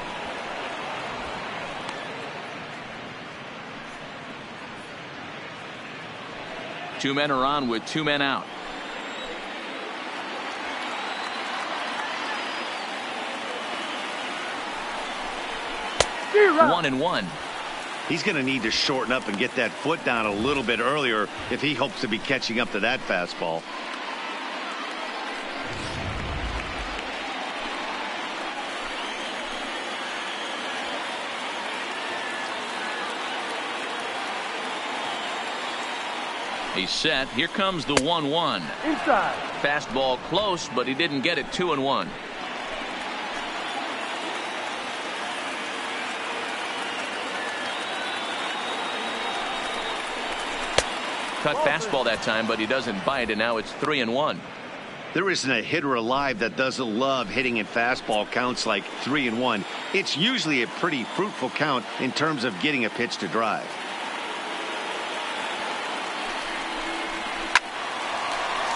Two men are on with 2 men out. Zero. 1-1. He's going to need to shorten up and get that foot down a little bit earlier if he hopes to be catching up to that fastball. He's set. Here comes the 1-1. Inside. Fastball close, but he didn't get it. 2-1. Cut fastball that time, but he doesn't bite, and now it's 3-1. There isn't a hitter alive that doesn't love hitting in fastball counts like 3-1. It's usually a pretty fruitful count in terms of getting a pitch to drive.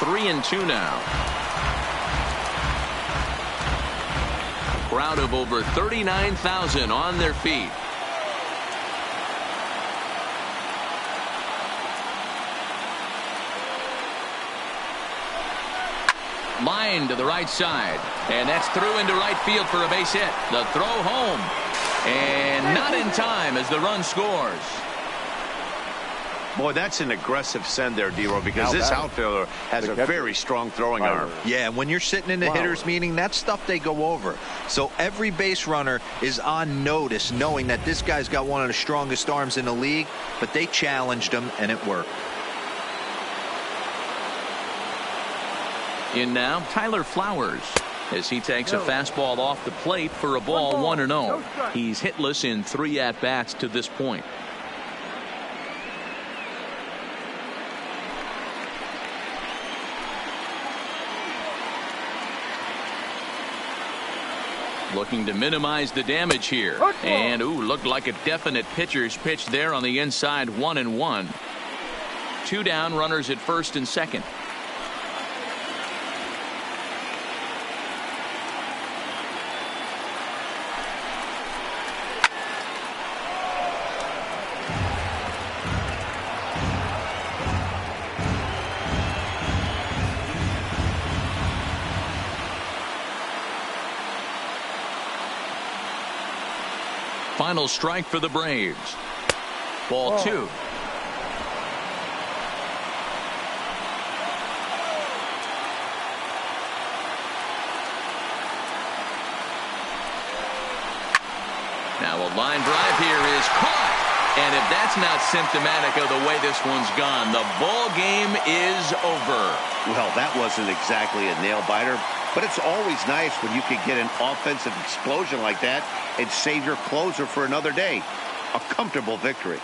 Three and 2 now. Crowd of over 39,000 on their feet. Line to the right side, and that's through into right field for a base hit. The throw home, and not in time as the run scores. Boy, that's an aggressive send there, D-Roy, because this outfielder has a very strong throwing arm. Yeah, when you're sitting in the hitters meeting, that's stuff they go over. So every base runner is on notice, knowing that this guy's got one of the strongest arms in the league, but they challenged him, and it worked. In now, Tyler Flowers, as he takes a fastball off the plate for a ball, 1-0. He's hitless in 3 at-bats to this point. Looking to minimize the damage here. And, looked like a definite pitcher's pitch there on the inside. 1-1. 2 down, runners at first and second. Final strike for the Braves. Ball 2. Now a line drive here is caught. And if that's not symptomatic of the way this one's gone, the ball game is over. Well, that wasn't exactly a nail-biter, but it's always nice when you can get an offensive explosion like that and save your closer for another day. A comfortable victory.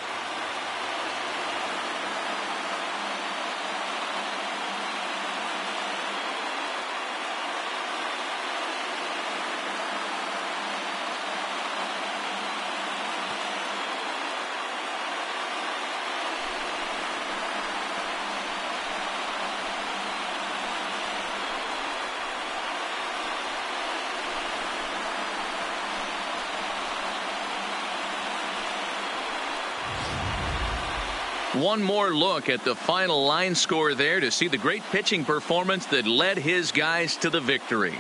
One more look at the final line score there to see the great pitching performance that led his guys to the victory.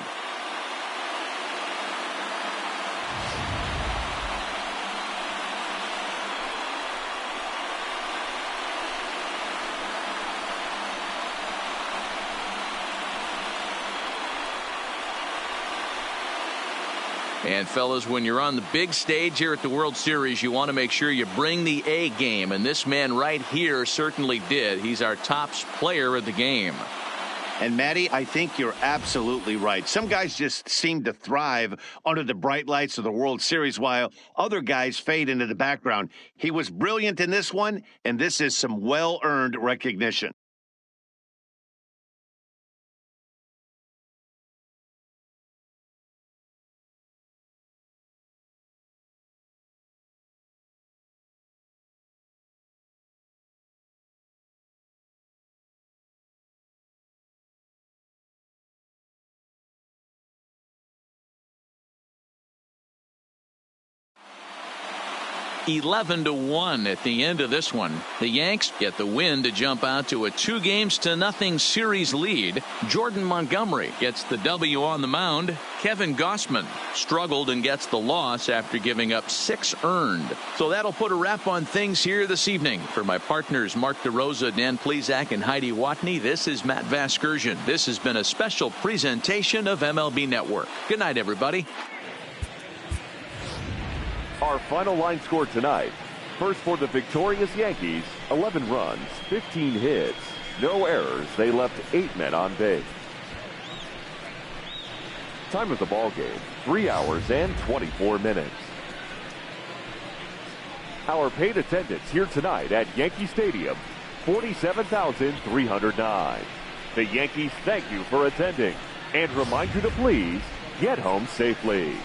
And fellas, when you're on the big stage here at the World Series, you want to make sure you bring the A game, and this man right here certainly did. He's our top player of the game. And, Maddie, I think you're absolutely right. Some guys just seem to thrive under the bright lights of the World Series, while other guys fade into the background. He was brilliant in this one, and this is some well-earned recognition. (11-1) at the end of this one. The Yanks get the win to jump out to a 2-0 series lead. Jordan Montgomery gets the W on the mound. Kevin Gossman struggled and gets the loss after giving up 6 earned. So that'll put a wrap on things here this evening. For my partners Mark DeRosa, Dan Plesac, and Heidi Watney, this is Matt Vasgersian. This has been a special presentation of MLB Network. Good night, everybody. Our final line score tonight. First for the victorious Yankees, 11 runs, 15 hits, no errors. They left 8 men on base. Time of the ball game, 3 hours and 24 minutes. Our paid attendance here tonight at Yankee Stadium, 47,309. The Yankees thank you for attending and remind you to please get home safely.